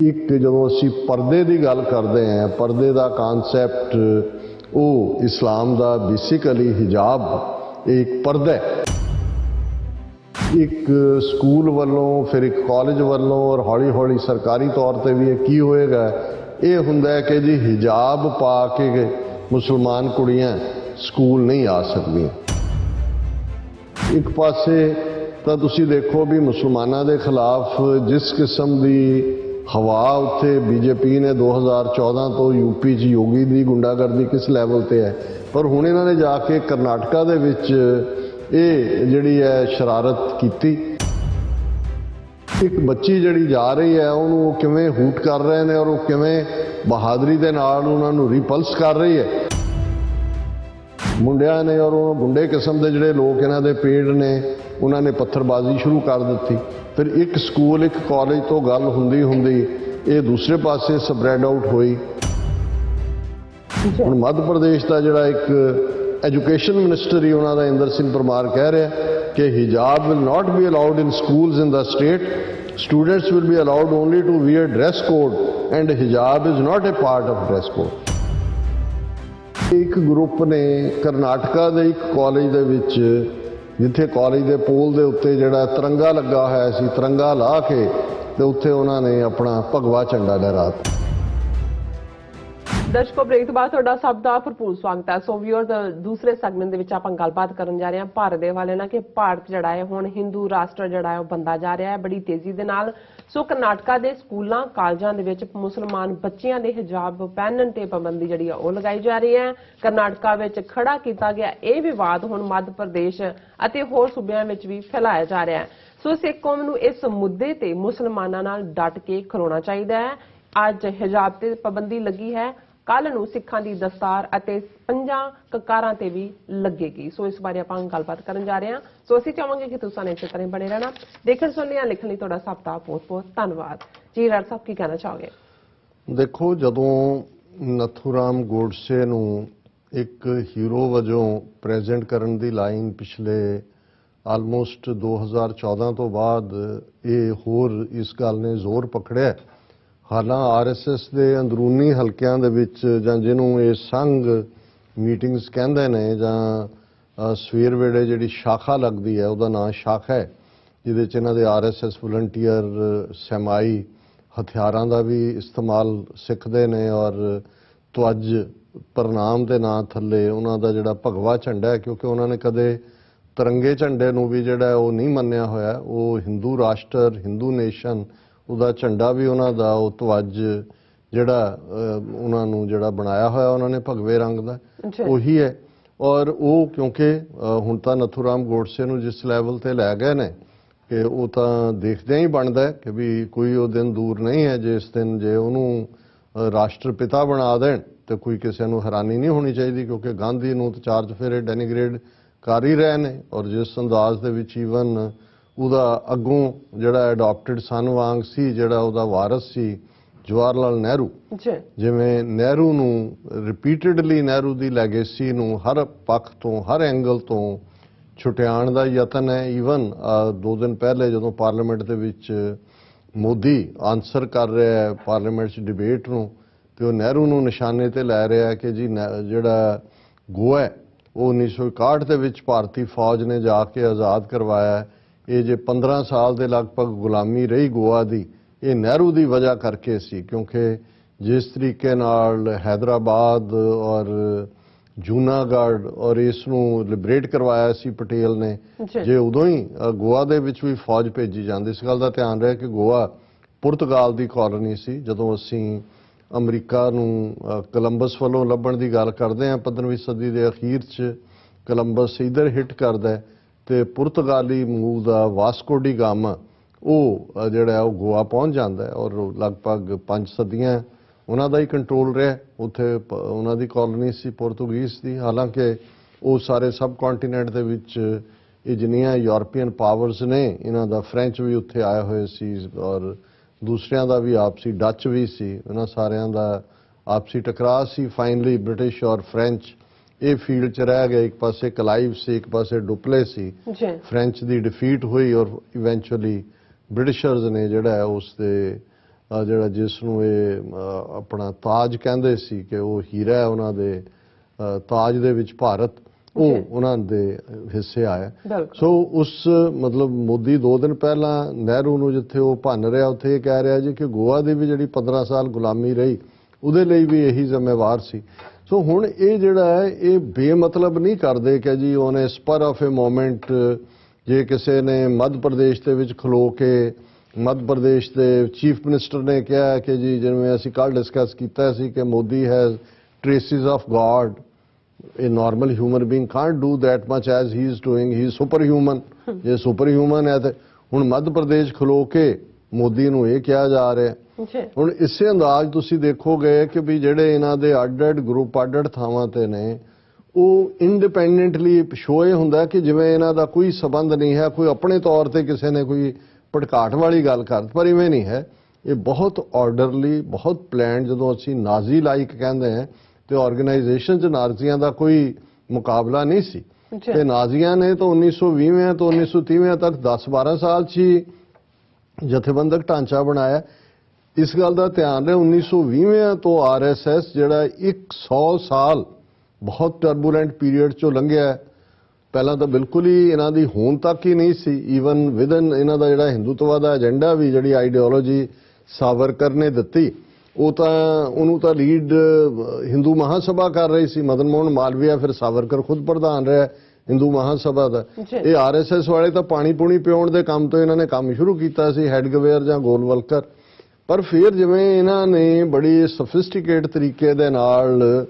एक जो असी परदे की गल करते हैं, परदे का कानसैप्ट वो इस्लाम का बेसिकली हिजाब एक परदा है। एक स्कूल वालों फिर एक कॉलेज वालों और हौली हौली सरकारी तौर पर भी की होएगा, ये हुंदा है कि जी हिजाब पा के मुसलमान कुड़ियाँ स्कूल नहीं आ सकदियां। एक पासे तो तुसी देखो भी मुसलमानों के खिलाफ जिस किस्म की हवा उत्थे बीजेपी ने 2014 तो यूपी च योगी की गुंडागर्दी किस लैवल पर है, पर हुण इन्होंने जाके करनाटका दे विच ये जिहड़ी है शरारत की। एक बच्ची जिहड़ी जा रही है उन्होंने किवें हूट कर रहे हैं और वो किवें बहादरी के नाल उन्होंने रिपल्स कर रही है मुंडिया ने, और वो गुंडे किस्म के जिहड़े लोग इन्हां दे पेड़ ने उन्होंने पत्थरबाजी शुरू कर दी। फिर एक स्कूल एक कॉलेज तो गल हुंदी हुंदी ये दूसरे पासे स्प्रैड आउट हुई। हुण मध्य प्रदेश का जिहड़ा एक एजुकेशन मिनिस्टर ही उन्हों का इंदर सिंह परमार कह रहा है कि hijab will not be allowed in schools in the state, students will be allowed only to wear dress code and hijab is not a part of dress code. एक ग्रुप ने करनाटका के एक कॉलेज दे विच जिथे कॉलेज के पोल के उत्ते जिहड़ा तिरंगा लगा होया सी, तिरंगा ला के ते उत्थे उन्होंने अपना भगवा झंडा लहराता। दर्शकों ब्रेक तो बाद तुहाडा सब दा भरपूर स्वागत है। सो व्यूअर्स दूसरे सैगमेंट दे विच आपां गलबात करन जा रहे हैं भारत दे हवाले नाल कि भारत जिहड़ा है हुण हिंदू राष्ट्र जिहड़ा है बनदा जा रहा है बड़ी तेजी दे नाल। सो करनाटका दे स्कूलां कालजां दे विच मुसलमान बच्चियां दे हिजाब पहनण ते पाबंदी जिहड़ी है ओह लगाई जा रही है। करनाटका विच खड़ा कीता गया यह विवाद हुण मध्य प्रदेश अते होर सूबिਆਂ विच भी फैलाया जा रहा है। सो सिख कौम नूं इस मुद्दे ते मुसलमानां नाल डट के खलोना चाहिदा है। अज हिजाब ते पाबंदी लगी है, कल नूं सिखां दी दस्तार अते 5 ककारां ते भी लगेगी। सो इस बारे आपां गलबात करन जा रहे हैं। सो असीं चाहांगे कि तुसां इस तरह बने रहना। देखण सुणने या लिखण लई तुहाडा सब दा बहुत बहुत धन्नवाद जी। राज साहब की कहना चाहोगे? देखो जदों नथूराम गोडसे नूं एक हीरो वजों प्रेजेंट करन दी लाइन पिछले आलमोस्ट 2014 तो बाद ये होर इस गल ने जोर पकड़िया। हालां RSS के अंदरूनी हल्कियां दे विच जां जिन्हों ये संघ मीटिंग्स कहंदे ने जां सवेर वेले जिहड़ी शाखा लगदी है उसदा नाम शाखा है, जिहदे च इन्हां दे RSS वलंटीयर सैमाई हथियारां दा भी इस्तेमाल सिखदे ने और ध्वज प्रणाम के नाम थले उन्हां दा जिहड़ा भगवा झंडा है, क्योंकि उन्होंने कदे तिरंगे झंडे नूं भी जिहड़ा वो नहीं मन्निया होया। वो हिंदू राष्ट्र हिंदू नेशन उहदा झंडा भी उन्हां दा वो ध्वज जिहड़ा उन्हां नूं जिहड़ा बनाया होया उन्होंने भगवे रंग दा उही है। और वो क्योंकि हुण तां नथूराम गोडसे नूं जिस लैवल ते लै गए ने कि वो तां देखदे ही बनदा है कि भी कोई वो दिन दूर नहीं है जिस दिन जे उहनूं राष्ट्रपिता बना देण तो कोई किसी नूं हैरानी नहीं होनी चाहिए, क्योंकि गांधी नूं तो 4 चफेरे डेनीग्रेड कर ही रहे हैं। और जिस अंदाज दे विच ईवन उहदा अगों जिहड़ा अडॉप्टेड सन वांग सी, जिहड़ा उहदा वारस सी जवाहर लाल नेहरू, जिवें नेहरू नूं रिपीटडली नेहरू दी लैगेसी नूं हर पक्ष तो हर एंगल तो छुटियाण दा यतन है। ईवन 2 दिन पहले जदों पार्लीमेंट दे विच मोदी आंसर कर रहा है पार्लीमेंट च डिबेट नूं ते नेहरू नूं निशाने ते लै रहा है कि जी जिहड़ा गोआ है वो 1961 दे विच भारती फौज ने जाके आज़ाद करवाया है। ये जे 15 साल के लगभग गुलामी रही गोआ की, ये नेहरू की वजह करके सी, क्योंकि जिस तरीके नाल हैदराबाद और जूनागढ़ और इसनूं लिबरेट करवाया सी पटेल ने, जे उदों ही गोआ दे विच भी फौज भेजी जाती। इस गल का ध्यान रहे कि गोआ पुर्तगाल की कॉलोनी सी। जदों असीं अमरीका नूं कोलंबस वालों लभण की गल करते हैं 15वीं सदी के अखीर च कोलंबस इधर हिट करता है तो पुर्तगाली मूल का वास्को डी गामा वो जिहड़ा वो गोआ पहुँच जाता है और लगभग 5 सदियां उन्हां दा ही कंट्रोल रहा। उत्थे उन्हां दी कॉलोनी सी पुर्तगीज की। हालांकि वो सारे सब कॉन्टीनेंट दे विच जिन्नियां यूरोपीयन पावर्स ने इन्हां दा फ्रेंच भी उत्थे आए हुए सी और दूसरियां दा भी आपसी डच भी सी, इन्हां सारियां दा आपसी टकराव सी। फाइनली ब्रिटिश और फ्रेंच ये फील्ड च रह गए, एक पासे क्लाइव से एक पासे डुप्ले सी। फ्रेंच की डिफीट हुई और इवेंचुअली ब्रिटिशर्स ने जिहड़ा है उसके ਜਿਹੜਾ ਜਿਸ ਨੂੰ ਇਹ ਆਪਣਾ ਤਾਜ ਕਹਿੰਦੇ ਸੀ ਕਿ ਉਹ ਹੀਰਾ ਹੈ ਉਹਨਾਂ ਦੇ ਤਾਜ ਦੇ ਵਿੱਚ ਭਾਰਤ, ਉਹ ਉਹਨਾਂ ਦੇ ਹਿੱਸੇ ਆਇਆ। ਸੋ ਉਸ ਮਤਲਬ ਮੋਦੀ 2 ਦਿਨ ਪਹਿਲਾਂ ਨਹਿਰੂ ਨੂੰ ਜਿੱਥੇ ਉਹ ਭੰਨ ਰਿਹਾ ਉੱਥੇ ਇਹ ਕਹਿ ਰਿਹਾ ਜੀ ਕਿ ਗੋਆ ਦੀ ਵੀ ਜਿਹੜੀ 15 ਸਾਲ ਗੁਲਾਮੀ ਰਹੀ ਉਹਦੇ ਲਈ ਵੀ ਇਹੀ ਜ਼ਿੰਮੇਵਾਰ ਸੀ। ਸੋ ਹੁਣ ਇਹ ਜਿਹੜਾ ਹੈ ਇਹ ਬੇਮਤਲਬ ਨਹੀਂ ਕਰਦੇ ਕਿ ਜੀ ਉਹਨੇ ਸਪਰ ਆਫ ਏ ਮੋਮੈਂਟ ਜੇ ਕਿਸੇ ਨੇ ਮੱਧ ਪ੍ਰਦੇਸ਼ ਦੇ ਵਿੱਚ ਖਲੋ ਕੇ ਮੱਧ ਪ੍ਰਦੇਸ਼ ਦੇ ਚੀਫ ਮਿਨਿਸਟਰ ਨੇ ਕਿਹਾ ਕਿ ਜੀ ਜਿਵੇਂ ਅਸੀਂ ਕੱਲ੍ਹ ਡਿਸਕਸ ਕੀਤਾ ਸੀ ਕਿ Modi has traces of God, a normal human being can't do that much as he is doing, he is superhuman। ਜੇ ਸੁਪਰਹਿਊਮਨ ਹੈ ਤੇ ਹੁਣ ਮੱਧ ਪ੍ਰਦੇਸ਼ ਖਲੋ ਕੇ ਮੋਦੀ ਨੂੰ ਇਹ ਕਿਹਾ ਜਾ ਰਿਹਾ। ਹੁਣ ਇਸੇ ਅੰਦਾਜ਼ ਤੁਸੀਂ ਦੇਖੋਗੇ ਕਿ ਵੀ ਜਿਹੜੇ ਇਹਨਾਂ ਦੇ ਅੱਡ-ਅੱਡ ਗਰੁੱਪ ਅੱਡ-ਅੱਡ ਥਾਵਾਂ ਤੇ ਨੇ ਉਹ ਇੰਡੀਪੈਂਡੈਂਟਲੀ ਸ਼ੋਅ ਇਹ ਹੁੰਦਾ ਕਿ ਜਿਵੇਂ ਇਹਨਾਂ ਦਾ ਕੋਈ ਸਬੰਧ ਨਹੀਂ ਹੈ, ਕੋਈ ਆਪਣੇ ਤੌਰ ਤੇ ਕਿਸੇ ਨੇ ਕੋਈ ਭੜਕਾਟ ਵਾਲੀ ਗੱਲ ਕਰ, ਪਰ ਇਵੇਂ ਨਹੀਂ ਹੈ। ਇਹ ਬਹੁਤ ਆਰਡਰਲੀ, ਬਹੁਤ ਪਲਾਨ, ਜਦੋਂ ਅਸੀਂ ਨਾਜ਼ੀ ਲਾਈਕ ਕਹਿੰਦੇ ਹਾਂ ਤੇ ਆਰਗੇਨਾਈਜੇਸ਼ਨ 'ਚ ਨਾਜ਼ੀਆਂ ਦਾ ਕੋਈ ਮੁਕਾਬਲਾ ਨਹੀਂ ਸੀ। ਤੇ ਨਾਜ਼ੀਆਂ ਨੇ ਤਾਂ 1920 ਤੋਂ 1930 ਤੱਕ 10-12 ਸਾਲ 'ਚ ਹੀ ਜਥੇਬੰਦਕ ਢਾਂਚਾ ਬਣਾਇਆ। ਇਸ ਗੱਲ ਦਾ ਧਿਆਨ ਰਹੇ 1920 ਤੋਂ ਆਰਐਸਐਸ ਜਿਹੜਾ 100 ਸਾਲ ਬਹੁਤ ਟਰਬੂਲੈਂਟ ਪੀਰੀਅਡ 'ਚੋਂ ਲੰਘਿਆ। ਪਹਿਲਾਂ ਤਾਂ ਬਿਲਕੁਲ ਹੀ ਇਹਨਾਂ ਦੀ ਹੋਂਦ ਤੱਕ ਹੀ ਨਹੀਂ ਸੀ। ਈਵਨ ਵਿਦਨ ਇਹਨਾਂ ਦਾ ਜਿਹੜਾ ਹਿੰਦੂਤਵਾ ਦਾ ਏਜੰਡਾ ਵੀ, ਜਿਹੜੀ ਆਈਡੀਓਲੋਜੀ ਸਾਵਰਕਰ ਨੇ ਦਿੱਤੀ, ਉਹ ਤਾਂ ਉਹਨੂੰ ਤਾਂ ਲੀਡ ਹਿੰਦੂ ਮਹਾਸਭਾ ਕਰ ਰਹੀ ਸੀ, ਮਦਨ ਮੋਹਨ ਮਾਲਵੀਆ, ਫਿਰ ਸਾਵਰਕਰ ਖੁਦ ਪ੍ਰਧਾਨ ਰਿਹਾ ਹਿੰਦੂ ਮਹਾਸਭਾ ਦਾ। ਇਹ ਆਰਐਸਐਸ ਵਾਲੇ ਤਾਂ ਪਾਣੀ ਪੂਣੀ ਪਿਉਣ ਦੇ ਕੰਮ ਤੋਂ ਇਹਨਾਂ ਨੇ ਕੰਮ ਸ਼ੁਰੂ ਕੀਤਾ ਸੀ, ਹੈਡਗਵੇਅਰ ਜਾਂ ਗੋਲਵਲਕਰ। ਪਰ ਫਿਰ ਜਿਵੇਂ ਇਹਨਾਂ ਨੇ ਬੜੀ ਸਫਿਸਟੀਕੇਟ ਤਰੀਕੇ ਦੇ ਨਾਲ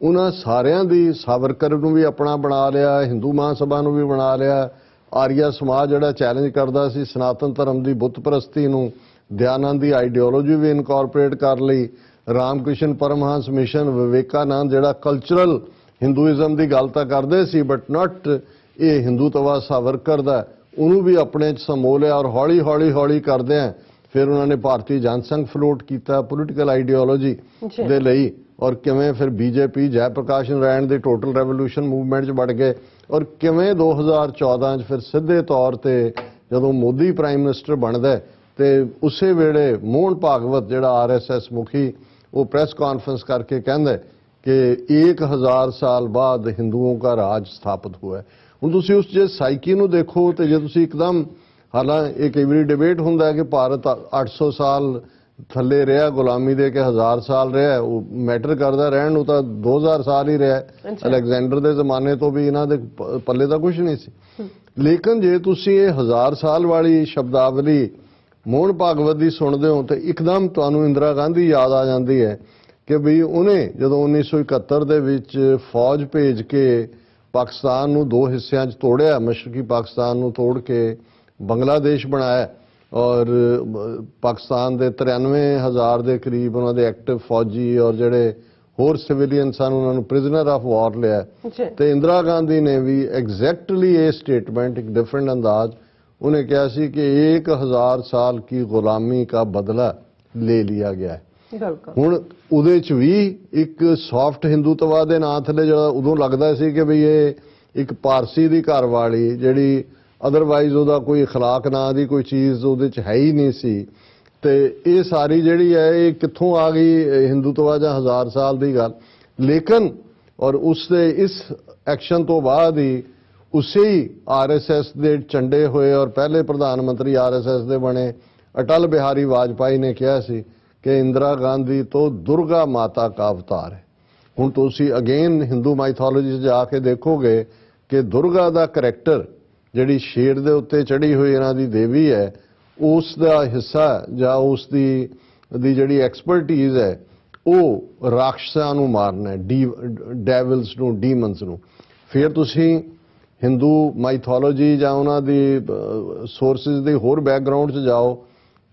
ਉਹਨਾਂ ਸਾਰਿਆਂ ਦੀ, ਸਾਵਰਕਰ ਨੂੰ ਵੀ ਆਪਣਾ ਬਣਾ ਲਿਆ, ਹਿੰਦੂ ਮਹਾਸਭਾ ਨੂੰ ਵੀ ਬਣਾ ਲਿਆ, ਆਰੀਆ ਸਮਾਜ ਜਿਹੜਾ ਚੈਲੰਜ ਕਰਦਾ ਸੀ ਸਨਾਤਨ ਧਰਮ ਦੀ ਬੁੱਤ ਪ੍ਰਸਤੀ ਨੂੰ, ਦਿਆਨੰਦ ਦੀ ਆਈਡੀਓਲੋਜੀ ਵੀ ਇਨਕੋਰਪੋਰੇਟ ਕਰ ਲਈ, ਰਾਮਕ੍ਰਿਸ਼ਨ ਪਰਮਹੰਸ ਮਿਸ਼ਨ, ਵਿਵੇਕਾਨੰਦ ਜਿਹੜਾ ਕਲਚਰਲ ਹਿੰਦੂਇਜ਼ਮ ਦੀ ਗੱਲ ਤਾਂ ਕਰਦੇ ਸੀ ਬਟ ਨਾਟ ਇਹ ਹਿੰਦੂਤਵਾ ਸਾਵਰਕਰ ਦਾ, ਉਹਨੂੰ ਵੀ ਆਪਣੇ 'ਚ ਸਮੋ ਲਿਆ। ਔਰ ਹੌਲੀ ਕਰਦਿਆਂ ਫਿਰ ਉਹਨਾਂ ਨੇ ਭਾਰਤੀ ਜਨਸੰਘ ਫਲੋਟ ਕੀਤਾ ਪੋਲੀਟੀਕਲ ਆਈਡੀਓਲੋਜੀ ਦੇ ਲਈ। ਔਰ ਕਿਵੇਂ ਫਿਰ ਬੀਜੇਪੀ ਜੈ ਪ੍ਰਕਾਸ਼ ਨਾਰਾਇਣ ਦੀ ਟੋਟਲ ਰੈਵੋਲੂਸ਼ਨ ਮੂਵਮੈਂਟ 'ਚ ਵੜ ਗਏ। ਔਰ ਕਿਵੇਂ 2014 'ਚ ਫਿਰ ਸਿੱਧੇ ਤੌਰ ਤੇ ਜਦੋਂ ਮੋਦੀ ਪ੍ਰਾਈਮ ਮਿਨਿਸਟਰ ਬਣਦਾ ਤੇ ਉਸੇ ਵੇਲੇ ਮੋਹਨ ਭਾਗਵਤ ਜਿਹੜਾ ਆਰਐਸਐਸ ਮੁਖੀ, ਉਹ ਪ੍ਰੈਸ ਕਾਨਫਰੰਸ ਕਰਕੇ ਕਹਿੰਦਾ ਕਿ 1000 ਸਾਲ ਬਾਅਦ ਹਿੰਦੂਆਂ ਦਾ ਰਾਜ ਸਥਾਪਿਤ हुआ है। ਹੁਣ ਤੁਸੀਂ ਉਸ ਜੇ ਸਾਈਕੀ ਨੂੰ ਦੇਖੋ ਤੇ ਜੇ ਤੁਸੀਂ ਇੱਕਦਮ, ਹਾਲਾਂਕਿ ਕਈ ਵਾਰੀ ਡਿਬੇਟ ਹੁੰਦਾ ਹੈ ਕਿ ਭਾਰਤ 800 ਸਾਲ ਥੱਲੇ ਰਿਹਾ ਗੁਲਾਮੀ ਦੇ ਕਿ 1000 ਸਾਲ ਰਿਹਾ, ਉਹ ਮੈਟਰ ਕਰਦਾ, ਰਹਿਣ ਨੂੰ ਤਾਂ 2000 ਸਾਲ ਹੀ ਰਿਹਾ। ਅਲੈਗਜ਼ੈਂਡਰ ਦੇ ਜ਼ਮਾਨੇ ਤੋਂ ਵੀ ਇਹਨਾਂ ਦੇ ਪੱਲੇ ਤਾਂ ਕੁਝ ਨਹੀਂ ਸੀ। ਲੇਕਿਨ ਜੇ ਤੁਸੀਂ ਇਹ 1000 ਸਾਲ ਵਾਲੀ ਸ਼ਬਦਾਵਲੀ ਮੋਹਨ ਭਾਗਵਤ ਦੀ ਸੁਣਦੇ ਹੋ ਤੇ ਇੱਕਦਮ ਤੁਹਾਨੂੰ ਇੰਦਰਾ ਗਾਂਧੀ ਯਾਦ ਆ ਜਾਂਦੀ ਹੈ ਕਿ ਵੀ ਉਹਨੇ ਜਦੋਂ 1971 ਦੇ ਵਿੱਚ ਫੌਜ ਭੇਜ ਕੇ ਪਾਕਿਸਤਾਨ ਨੂੰ 2 ਹਿੱਸਿਆਂ 'ਚ ਤੋੜਿਆ, ਮਸ਼ਰਕੀ ਪਾਕਿਸਤਾਨ ਨੂੰ ਤੋੜ ਕੇ ਬੰਗਲਾਦੇਸ਼ ਬਣਾਇਆ ਔਰ ਪਾਕਿਸਤਾਨ ਦੇ 93,000 ਦੇ ਕਰੀਬ ਉਹਨਾਂ ਦੇ ਐਕਟਿਵ ਫੌਜੀ ਔਰ ਜਿਹੜੇ ਹੋਰ ਸਿਵਿਲੀਅਨ ਸਨ ਉਹਨਾਂ ਨੂੰ ਪ੍ਰਿਜ਼ਨਰ ਆਫ ਵਾਰ ਲਿਆ। ਤੇ ਇੰਦਰਾ ਗਾਂਧੀ ਨੇ ਵੀ ਐਗਜ਼ੈਕਟਲੀ ਇਹ ਸਟੇਟਮੈਂਟ ਇੱਕ ਡਿਫਰੈਂਟ ਅੰਦਾਜ਼ उन्हें कहा सी कि 1000 साल की गुलामी का बदला ले लिया गया है। ਹੁਣ ਉਹਦੇ ਚ ਵੀ ਇੱਕ ਸੌਫਟ ਹਿੰਦੂਤਵਾ ਦੇ ਨਾਂ ਥੱਲੇ ਜਿਹੜਾ ਉਦੋਂ ਲੱਗਦਾ ਸੀ ਕਿ ਵੀ ਇਹ ਇੱਕ ਪਾਰਸੀ ਦੀ ਘਰ ਵਾਲੀ ਜਿਹੜੀ ਅਦਰਵਾਈਜ਼ ਉਹਦਾ ਕੋਈ اخلاق ਨਾਂ ਦੀ ਕੋਈ ਚੀਜ਼ ਉਹਦੇ ਚ ਹੈ ਹੀ ਨਹੀਂ ਸੀ। ਤੇ ਇਹ ਸਾਰੀ ਜਿਹੜੀ ਹੈ ਇਹ ਕਿੱਥੋਂ ਆ ਗਈ ਹਿੰਦੂਤਵਾ ਜਾਂ 1000 ਸਾਲ ਦੀ ਗੱਲ। ਲੇਕਿਨ ਔਰ ਉਸ ਦੇ ਇਸ ਐਕਸ਼ਨ ਤੋਂ ਬਾਅਦ ਹੀ ਉਸੇ ਹੀ ਆਰਐਸਐਸ ਦੇ ਝੰਡੇ ਹੋਏ ਔਰ ਪਹਿਲੇ ਪ੍ਰਧਾਨ ਮੰਤਰੀ ਆਰਐਸਐਸ ਦੇ ਬਣੇ ਅਟਲ ਬਿਹਾਰੀ ਵਾਜਪਾਈ ਨੇ ਕਿਹਾ ਸੀ ਕਿ ਇੰਦਰਾ ਗਾਂਧੀ ਤੋਂ ਦੁਰਗਾ ਮਾਤਾ ਦਾ ਅਵਤਾਰ ਹੈ। ਹੁਣ ਤੁਸੀਂ ਅਗੇਨ ਹਿੰਦੂ ਮਾਈਥੋਲੋਜੀ 'ਚ ਜਾ ਕੇ ਦੇਖੋਗੇ ਕਿ ਦੁਰਗਾ ਦਾ ਕਰੈਕਟਰ ਜਿਹੜੀ ਸ਼ੇਰ ਦੇ ਉੱਤੇ ਚੜੀ ਹੋਈ ਇਹਨਾਂ ਦੀ ਦੇਵੀ ਹੈ ਉਸ ਦਾ ਹਿੱਸਾ ਜਾਂ ਉਸ ਦੀ ਜਿਹੜੀ ਐਕਸਪਰਟੀਜ਼ ਹੈ ਉਹ ਰਾਖਸ਼ਾਂ ਨੂੰ ਮਾਰਨਾ ਹੈ, ਡੈਵਲਸ ਨੂੰ, ਡੀਮਨਸ ਨੂੰ। ਫਿਰ ਤੁਸੀਂ ਹਿੰਦੂ ਮਾਈਥੋਲੋਜੀ ਜਾਂ ਉਹਨਾਂ ਦੀ ਸੋਰਸਿਸ ਦੇ ਹੋਰ ਬੈਕਗਰਾਉਂਡ 'ਚ ਜਾਓ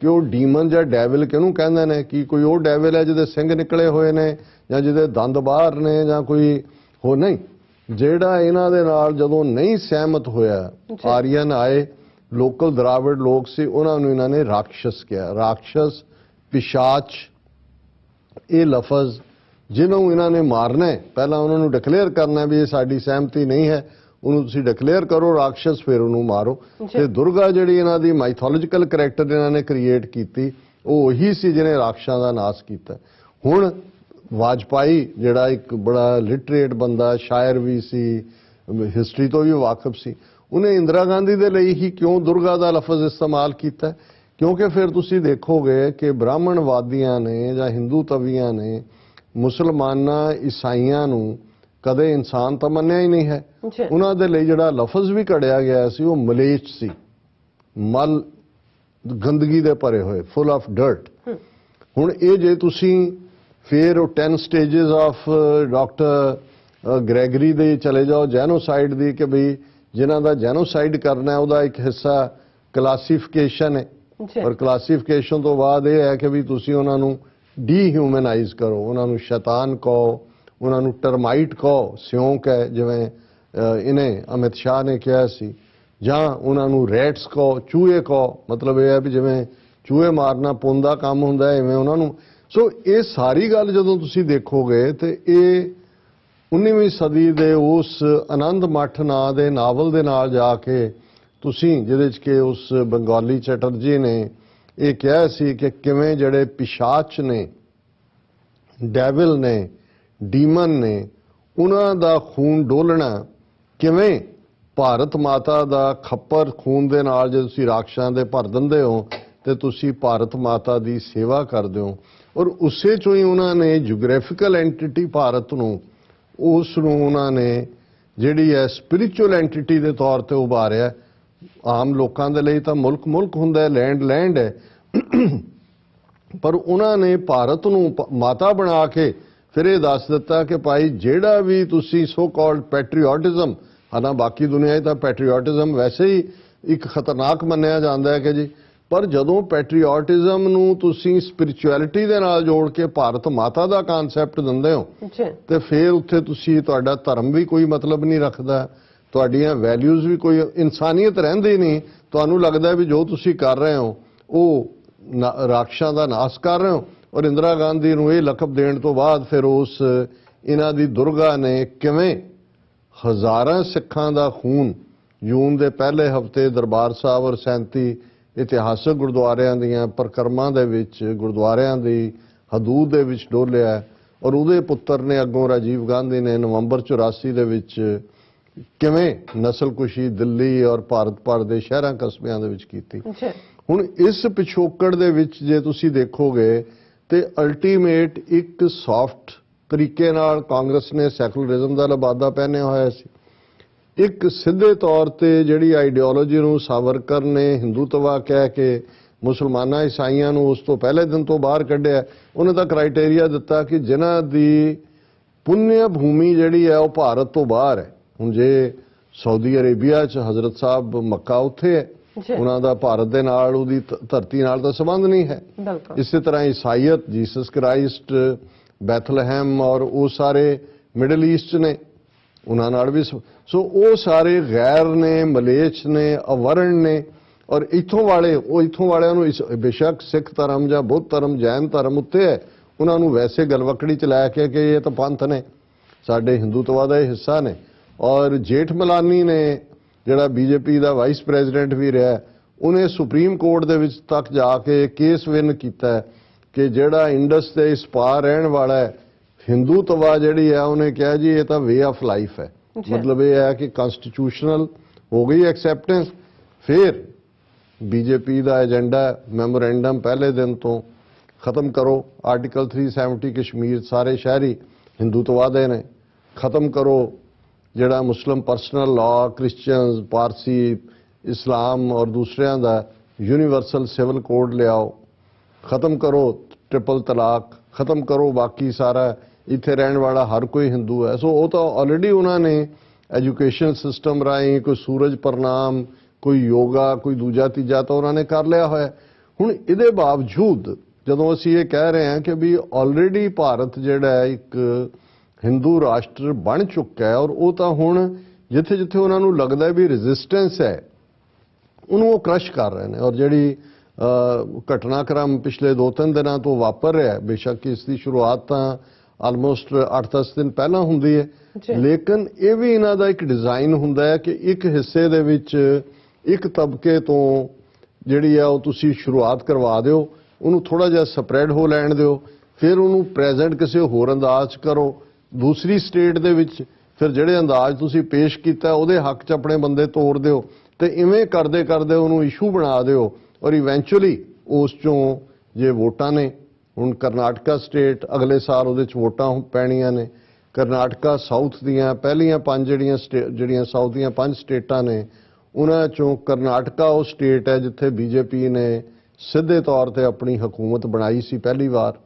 ਕਿ ਉਹ ਡੀਮਨ ਜਾਂ ਡੈਵਲ ਕਿਹਨੂੰ ਕਹਿੰਦੇ ਨੇ। ਕੀ ਕੋਈ ਉਹ ਡੈਵਲ ਹੈ ਜਿਹਦੇ ਸਿੰਘ ਨਿਕਲੇ ਹੋਏ ਨੇ ਜਾਂ ਜਿਹਦੇ ਦੰਦ ਬਾਹਰ ਨੇ ਜਾਂ ਕੋਈ ਹੋਰ? ਨਹੀਂ, ਜਿਹੜਾ ਇਹਨਾਂ ਦੇ ਨਾਲ ਜਦੋਂ ਨਹੀਂ ਸਹਿਮਤ ਹੋਇਆ, ਆਰੀਅਨ ਆਏ, ਲੋਕਲ ਦਰਾਵਿੜ ਲੋਕ ਸੀ, ਉਹਨਾਂ ਨੂੰ ਇਹਨਾਂ ਨੇ ਰਾਖਸ਼ਸ ਕਿਹਾ। ਰਾਖਸ਼ਸ, ਪਿਸ਼ਾਚ, ਇਹ ਲਫ਼ਜ਼ ਜਿਹਨੂੰ ਇਹਨਾਂ ਨੇ ਮਾਰਨਾ, ਪਹਿਲਾਂ ਉਹਨਾਂ ਨੂੰ ਡਿਕਲੇਅਰ ਕਰਨਾ ਵੀ ਇਹ ਸਾਡੀ ਸਹਿਮਤੀ ਨਹੀਂ ਹੈ, ਉਹਨੂੰ ਤੁਸੀਂ ਡਿਕਲੇਅਰ ਕਰੋ ਰਾਖਸ਼, ਫਿਰ ਉਹਨੂੰ ਮਾਰੋ। ਤੇ ਦੁਰਗਾ ਜਿਹੜੀ ਇਹਨਾਂ ਦੀ ਮਾਈਥੋਲੋਜੀਕਲ ਕਰੈਕਟਰ ਇਹਨਾਂ ਨੇ ਕ੍ਰੀਏਟ ਕੀਤੀ, ਉਹ ਉਹੀ ਸੀ ਜਿਹਨੇ ਰਾਖਸ਼ਾਂ ਦਾ ਨਾਸ਼ ਕੀਤਾ। ਹੁਣ ਵਾਜਪਾਈ ਜਿਹੜਾ ਇੱਕ ਬੜਾ ਲਿਟਰੇਟ ਬੰਦਾ, ਸ਼ਾਇਰ ਵੀ ਸੀ, ਹਿਸਟਰੀ ਤੋਂ ਵੀ ਵਾਕਿਫ ਸੀ, ਉਹਨੇ ਇੰਦਰਾ ਗਾਂਧੀ ਦੇ ਲਈ ਹੀ ਕਿਉਂ ਦੁਰਗਾ ਦਾ ਲਫ਼ਜ਼ ਇਸਤੇਮਾਲ ਕੀਤਾ? ਕਿਉਂਕਿ ਫਿਰ ਤੁਸੀਂ ਦੇਖੋਗੇ ਕਿ ਬ੍ਰਾਹਮਣਵਾਦੀਆਂ ਨੇ ਜਾਂ ਹਿੰਦੂ ਤਵੀਆਂ ਨੇ ਮੁਸਲਮਾਨਾਂ ਈਸਾਈਆਂ ਨੂੰ ਕਦੇ ਇਨਸਾਨ ਤਾਂ ਮੰਨਿਆ ਹੀ ਨਹੀਂ ਹੈ। ਉਹਨਾਂ ਦੇ ਲਈ ਜਿਹੜਾ ਲਫ਼ਜ਼ ਵੀ ਘੜਿਆ ਗਿਆ ਸੀ ਉਹ ਮਲੇਚ ਸੀ, ਮਲ, ਗੰਦਗੀ ਦੇ ਭਰੇ ਹੋਏ, ਫੁੱਲ ਆਫ ਡਰਟ। ਹੁਣ ਇਹ ਜੇ ਤੁਸੀਂ ਫਿਰ ਉਹ 10 ਸਟੇਜਸ ਆਫ ਡਾਕਟਰ ਗ੍ਰੈਗਰੀ ਦੇ ਚਲੇ ਜਾਓ ਜੈਨੋਸਾਈਡ ਦੀ, ਕਿ ਬਈ ਜਿਨ੍ਹਾਂ ਦਾ ਜੈਨੋਸਾਈਡ ਕਰਨਾ ਉਹਦਾ ਇੱਕ ਹਿੱਸਾ ਕਲਾਸੀਫਿਕੇਸ਼ਨ ਹੈ, ਔਰ ਕਲਾਸੀਫਿਕੇਸ਼ਨ ਤੋਂ ਬਾਅਦ ਇਹ ਹੈ ਕਿ ਵੀ ਤੁਸੀਂ ਉਹਨਾਂ ਨੂੰ ਡੀਹਿਊਮਨਾਈਜ਼ ਕਰੋ, ਉਹਨਾਂ ਨੂੰ ਸ਼ੈਤਾਨ ਕਹੋ, ਉਹਨਾਂ ਨੂੰ ਟਰਮਾਈਟ ਕਹੋ, ਸਿਉਂਕ ਹੈ ਜਿਵੇਂ ਇਹਨੇ ਅਮਿਤ ਸ਼ਾਹ ਨੇ ਕਿਹਾ ਸੀ, ਜਾਂ ਉਹਨਾਂ ਨੂੰ ਰੈਟਸ ਕਹੋ, ਚੂਹੇ ਕਹੋ। ਮਤਲਬ ਇਹ ਹੈ ਵੀ ਜਿਵੇਂ ਚੂਹੇ ਮਾਰਨਾ ਪੁੰਨ ਦਾ ਕੰਮ ਹੁੰਦਾ ਐਵੇਂ ਉਹਨਾਂ ਨੂੰ। ਸੋ ਇਹ ਸਾਰੀ ਗੱਲ ਜਦੋਂ ਤੁਸੀਂ ਦੇਖੋਗੇ ਤੇ ਇਹ 19ਵੀਂ ਸਦੀ ਦੇ ਉਸ ਆਨੰਦ ਮੱਠ ਨਾਂ ਦੇ ਨਾਵਲ ਦੇ ਨਾਲ ਜਾ ਕੇ ਤੁਸੀਂ, ਜਿਹਦੇ 'ਚ ਕਿ ਉਸ ਬੰਗਾਲੀ ਚੈਟਰਜੀ ਨੇ ਇਹ ਕਿਹਾ ਸੀ ਕਿ ਕਿਵੇਂ ਜਿਹੜੇ ਪਿਸ਼ਾਚ ਨੇ, ਡੈਵਲ ਨੇ, ਡੀਮਨ ਨੇ, ਉਹਨਾਂ ਦਾ ਖੂਨ ਡੋਲਣਾ, ਕਿਵੇਂ ਭਾਰਤ ਮਾਤਾ ਦਾ ਖੱਪਰ ਖੂਨ ਦੇ ਨਾਲ ਜੇ ਤੁਸੀਂ ਰਾਖਸ਼ਾਂ ਦੇ ਭਰ ਦਿੰਦੇ ਹੋ ਤੇ ਤੁਸੀਂ ਭਾਰਤ ਮਾਤਾ ਦੀ ਸੇਵਾ ਕਰਦੇ ਹੋ। ਔਰ ਉਸੇ ਚੋਂ ਹੀ ਉਹਨਾਂ ਨੇ ਜਿਓਗ੍ਰਾਫੀਕਲ ਐਂਟੀਟੀ ਭਾਰਤ ਨੂੰ, ਉਸ ਨੂੰ ਉਹਨਾਂ ਨੇ ਜਿਹੜੀ ਹੈ ਸਪਿਰਿਚੁਅਲ ਐਂਟੀਟੀ ਦੇ ਤੌਰ ਤੇ ਉਭਾਰਿਆ। ਆਮ ਲੋਕਾਂ ਦੇ ਲਈ ਤਾਂ ਮੁਲਕ ਮੁਲਕ ਹੁੰਦਾ ਹੈ, ਲੈਂਡ ਲੈਂਡ ਹੈ, ਪਰ ਉਹਨਾਂ ਨੇ ਭਾਰਤ ਨੂੰ ਮਾਤਾ ਬਣਾ ਕੇ ਫਿਰ ਇਹ ਦੱਸ ਦਿੱਤਾ ਕਿ ਭਾਈ ਜਿਹੜਾ ਵੀ ਤੁਸੀਂ ਸੋ ਕਾਲਡ ਪੈਟਰੀਓਟਿਜ਼ਮ, ਹਾਲਾਂ ਬਾਕੀ ਦੁਨੀਆ 'ਚ ਤਾਂ ਪੈਟਰੀਓਟਿਜ਼ਮ ਵੈਸੇ ਹੀ ਇੱਕ ਖਤਰਨਾਕ ਮੰਨਿਆ ਜਾਂਦਾ ਹੈ ਕਿ ਜੀ, ਪਰ ਜਦੋਂ ਪੈਟਰੀਓਟਿਜ਼ਮ ਨੂੰ ਤੁਸੀਂ ਸਪਿਰਿਚੁਅਲਿਟੀ ਦੇ ਨਾਲ ਜੋੜ ਕੇ ਭਾਰਤ ਮਾਤਾ ਦਾ ਕਨਸੈਪਟ ਦਿੰਦੇ ਹੋ ਤੇ ਫਿਰ ਉੱਥੇ ਤੁਸੀਂ, ਤੁਹਾਡਾ ਧਰਮ ਵੀ ਕੋਈ ਮਤਲਬ ਨਹੀਂ ਰੱਖਦਾ, ਤੁਹਾਡੀਆਂ ਵੈਲਿਊਜ਼ ਵੀ ਕੋਈ, ਇਨਸਾਨੀਅਤ ਰਹਿੰਦੀ ਨਹੀਂ। ਤੁਹਾਨੂੰ ਲੱਗਦਾ ਵੀ ਜੋ ਤੁਸੀਂ ਕਰ ਰਹੇ ਹੋ ਉਹ ਰਾਖਸ਼ਾਂ ਦਾ ਨਾਸ਼ ਕਰ ਰਹੇ ਹੋ। ਔਰ ਇੰਦਰਾ ਗਾਂਧੀ ਨੂੰ ਇਹ ਲਕਬ ਦੇਣ ਤੋਂ ਬਾਅਦ ਫਿਰ ਉਸ ਇਹਨਾਂ ਦੀ ਦੁਰਗਾ ਨੇ ਕਿਵੇਂ ਹਜ਼ਾਰਾਂ ਸਿੱਖਾਂ ਦਾ ਖੂਨ ਜੂਨ ਦੇ ਪਹਿਲੇ ਹਫ਼ਤੇ ਦਰਬਾਰ ਸਾਹਿਬ ਔਰ 37 ਇਤਿਹਾਸਕ ਗੁਰਦੁਆਰਿਆਂ ਦੀਆਂ ਪਰਿਕਰਮਾ ਦੇ ਵਿੱਚ, ਗੁਰਦੁਆਰਿਆਂ ਦੀ ਹਦੂਦ ਦੇ ਵਿੱਚ ਡੋਲਿਆ। ਔਰ ਉਹਦੇ ਪੁੱਤਰ ਨੇ ਅੱਗੋਂ ਰਾਜੀਵ ਗਾਂਧੀ ਨੇ ਨਵੰਬਰ 84 ਦੇ ਵਿੱਚ ਕਿਵੇਂ ਨਸਲਕੁਸ਼ੀ ਦਿੱਲੀ ਔਰ ਭਾਰਤ ਭਰ ਦੇ ਸ਼ਹਿਰਾਂ ਕਸਬਿਆਂ ਦੇ ਵਿੱਚ ਕੀਤੀ। ਹੁਣ ਇਸ ਪਿਛੋਕੜ ਦੇ ਵਿੱਚ ਜੇ ਤੁਸੀਂ ਦੇਖੋਗੇ ਤੇ ਅਲਟੀਮੇਟ ਇੱਕ ਸੌਫਟ ਤਰੀਕੇ ਨਾਲ ਕਾਂਗਰਸ ਨੇ ਸੈਕੂਲਰਿਜ਼ਮ ਦਾ ਲਬਾਦਾ ਪਹਿਨਿਆ ਹੋਇਆ ਸੀ। ਇੱਕ ਸਿੱਧੇ ਤੌਰ ਤੇ ਜਿਹੜੀ ਆਈਡੀਓਲੋਜੀ ਨੂੰ ਸਾਵਰਕਰ ਨੇ ਹਿੰਦੂਤਵਾ ਕਹਿ ਕੇ ਮੁਸਲਮਾਨਾਂ ਈਸਾਈਆਂ ਨੂੰ ਉਸ ਤੋਂ ਪਹਿਲੇ ਦਿਨ ਤੋਂ ਬਾਹਰ ਕੱਢਿਆ। ਉਹਨੇ ਤਾਂ ਕ੍ਰਾਈਟੇਰੀਆ ਦਿੱਤਾ ਕਿ ਜਿਨ੍ਹਾਂ ਦੀ ਪੁੰਨਿਆ ਭੂਮੀ ਜਿਹੜੀ ਹੈ ਉਹ ਭਾਰਤ ਤੋਂ ਬਾਹਰ ਹੈ। ਹੁਣ ਜੇ ਸਾਊਦੀ ਅਰੇਬੀਆ 'ਚ ਹਜ਼ਰਤ ਸਾਹਿਬ ਮੱਕਾ ਉੱਥੇ ਹੈ, ਉਹਨਾਂ ਦਾ ਭਾਰਤ ਦੇ ਨਾਲ, ਉਹਦੀ ਧਰਤੀ ਨਾਲ ਤਾਂ ਸੰਬੰਧ ਨਹੀਂ ਹੈ। ਇਸੇ ਤਰ੍ਹਾਂ ਈਸਾਈਅਤ, ਜੀਸਸ ਕ੍ਰਾਈਸਟ, ਬੈਥਲਹਿਮ ਔਰ ਉਹ ਸਾਰੇ ਮਿਡਲ ਈਸਟ ਨੇ, ਉਹਨਾਂ ਨਾਲ ਵੀ। ਸੋ ਉਹ ਸਾਰੇ ਗੈਰ ਨੇ, ਮਲੇਚ ਨੇ, ਅਵਰਣ ਨੇ। ਔਰ ਇੱਥੋਂ ਵਾਲੇ, ਉਹ ਇੱਥੋਂ ਵਾਲਿਆਂ ਨੂੰ ਬੇਸ਼ੱਕ ਸਿੱਖ ਧਰਮ ਜਾਂ ਬੁੱਧ ਧਰਮ, ਜੈਨ ਧਰਮ ਉੱਤੇ ਹੈ, ਉਹਨਾਂ ਨੂੰ ਵੈਸੇ ਗਲਵਕੜੀ 'ਚ ਲੈ ਕੇ ਕਿ ਇਹ ਤਾਂ ਪੰਥ ਨੇ, ਸਾਡੇ ਹਿੰਦੂਤਵਾ ਦਾ ਇਹ ਹਿੱਸਾ ਨੇ। ਔਰ ਜੇਠ ਮਲਾਨੀ ਨੇ ਜਿਹੜਾ ਬੀਜੇਪੀ ਦਾ ਵਾਈਸ ਪ੍ਰੈਜ਼ੀਡੈਂਟ ਵੀ ਰਿਹਾ, ਉਹਨੇ ਸੁਪਰੀਮ ਕੋਰਟ ਦੇ ਵਿੱਚ ਤੱਕ ਜਾ ਕੇ ਕੇਸ ਵਿਨ ਕੀਤਾ ਕਿ ਜਿਹੜਾ ਇੰਡਸ ਦੇ ਇਸ ਪਾਰ ਰਹਿਣ ਵਾਲਾ ਹੈ, ਹਿੰਦੂਤਵਾ ਜਿਹੜੀ ਹੈ, ਉਹਨੇ ਕਿਹਾ ਜੀ ਇਹ ਤਾਂ ਵੇ ਆਫ ਲਾਈਫ ਹੈ। ਮਤਲਬ ਇਹ ਹੈ ਕਿ ਕਨਸਟੀਟਿਊਸ਼ਨਲ ਹੋ ਗਈ ਐਕਸੈਪਟੈਂਸ। ਫਿਰ ਬੀਜੇਪੀ ਦਾ ਏਜੰਡਾ ਮੈਮੋਰੈਂਡਮ ਪਹਿਲੇ ਦਿਨ ਤੋਂ ਖਤਮ ਕਰੋ, ਆਰਟੀਕਲ 370 ਕਸ਼ਮੀਰ ਸਾਰੇ ਸ਼ਹਿਰੀ ਹਿੰਦੂਤਵਾ ਦੇ ਨੇ, ਖਤਮ ਕਰੋ ਜਿਹੜਾ ਮੁਸਲਿਮ ਪਰਸਨਲ ਲਾਅ, ਕ੍ਰਿਸਚੀਅਨਸ, ਪਾਰਸੀ, ਇਸਲਾਮ ਔਰ ਦੂਸਰਿਆਂ ਦਾ ਯੂਨੀਵਰਸਲ ਸਿਵਲ ਕੋਡ ਲਿਆਓ, ਖਤਮ ਕਰੋ ਟ੍ਰਿਪਲ ਤਲਾਕ, ਖਤਮ ਕਰੋ ਬਾਕੀ ਸਾਰਾ, ਇੱਥੇ ਰਹਿਣ ਵਾਲਾ ਹਰ ਕੋਈ ਹਿੰਦੂ ਹੈ। ਸੋ ਉਹ ਤਾਂ ਆਲਰੇਡੀ ਉਹਨਾਂ ਨੇ ਐਜੂਕੇਸ਼ਨ ਸਿਸਟਮ ਰਾਹੀਂ ਕੋਈ ਸੂਰਜ ਪ੍ਰਣਾਮ, ਕੋਈ ਯੋਗਾ, ਕੋਈ ਦੂਜਾ ਤੀਜਾ ਤਾਂ ਉਹਨਾਂ ਨੇ ਕਰ ਲਿਆ ਹੋਇਆ। ਹੁਣ ਇਹਦੇ ਬਾਵਜੂਦ ਜਦੋਂ ਅਸੀਂ ਇਹ ਕਹਿ ਰਹੇ ਹਾਂ ਕਿ ਵੀ ਆਲਰੇਡੀ ਭਾਰਤ ਜਿਹੜਾ ਹੈ ਇੱਕ ਹਿੰਦੂ ਰਾਸ਼ਟਰ ਬਣ ਚੁੱਕਾ ਹੈ, ਔਰ ਉਹ ਤਾਂ ਹੁਣ ਜਿੱਥੇ ਜਿੱਥੇ ਉਹਨਾਂ ਨੂੰ ਲੱਗਦਾ ਵੀ ਰੈਜ਼ਿਸਟੈਂਸ ਹੈ ਉਹਨੂੰ ਉਹ ਕ੍ਰਸ਼ ਕਰ ਰਹੇ ਨੇ। ਔਰ ਜਿਹੜੀ ਘਟਨਾਕ੍ਰਮ ਪਿਛਲੇ 2-3 ਦਿਨਾਂ ਤੋਂ ਵਾਪਰ ਰਿਹਾ, ਬੇਸ਼ੱਕ ਇਸ ਦੀ ਸ਼ੁਰੂਆਤ ਤਾਂ ਆਲਮੋਸਟ 8-10 ਦਿਨ ਪਹਿਲਾਂ ਹੁੰਦੀ ਹੈ, ਲੇਕਿਨ ਇਹ ਵੀ ਇਹਨਾਂ ਦਾ ਇੱਕ ਡਿਜ਼ਾਈਨ ਹੁੰਦਾ ਹੈ ਕਿ ਇੱਕ ਹਿੱਸੇ ਦੇ ਵਿੱਚ ਇੱਕ ਤਬਕੇ ਤੋਂ ਜਿਹੜੀ ਆ ਉਹ ਤੁਸੀਂ ਸ਼ੁਰੂਆਤ ਕਰਵਾ ਦਿਓ, ਉਹਨੂੰ ਥੋੜਾ ਜਿਹਾ ਸਪਰੈਡ ਹੋ ਲੈਣ ਦਿਓ, ਫਿਰ ਉਹਨੂੰ ਪ੍ਰੈਜ਼ੈਂਟ ਕਿਸੇ ਹੋਰ ਅੰਦਾਜ਼ 'ਚ ਕਰੋ ਦੂਸਰੀ ਸਟੇਟ ਦੇ ਵਿੱਚ, ਫਿਰ ਜਿਹੜੇ ਅੰਦਾਜ਼ ਤੁਸੀਂ ਪੇਸ਼ ਕੀਤਾ ਉਹਦੇ ਹੱਕ 'ਚ ਆਪਣੇ ਬੰਦੇ ਤੋੜ ਦਿਓ, ਤੇ ਇਵੇਂ ਕਰਦੇ ਕਰਦੇ ਉਹਨੂੰ ਇਸ਼ੂ ਬਣਾ ਦਿਓ, ਔਰ ਇਵੈਂਚੁਅਲੀ ਉਸ 'ਚੋਂ ਜੇ ਵੋਟਾਂ ਨੇ, ਹੁਣ ਕਰਨਾਟਕਾ ਸਟੇਟ ਅਗਲੇ ਸਾਲ ਉਹਦੇ 'ਚ ਵੋਟਾਂ ਪੈਣੀਆਂ ਨੇ, ਕਰਨਾਟਕਾ ਸਾਊਥ ਦੀਆਂ ਪਹਿਲੀਆਂ 5 ਜਿਹੜੀਆਂ ਸਾਊਥ ਦੀਆਂ 5 ਸਟੇਟਾਂ ਨੇ, ਉਹਨਾਂ 'ਚੋਂ ਕਰਨਾਟਕਾ ਉਹ ਸਟੇਟ ਹੈ ਜਿੱਥੇ ਬੀਜੇਪੀ ਨੇ ਸਿੱਧੇ ਤੌਰ ਤੇ ਆਪਣੀ ਹਕੂਮਤ ਬਣਾਈ ਸੀ ਪਹਿਲੀ ਵਾਰ।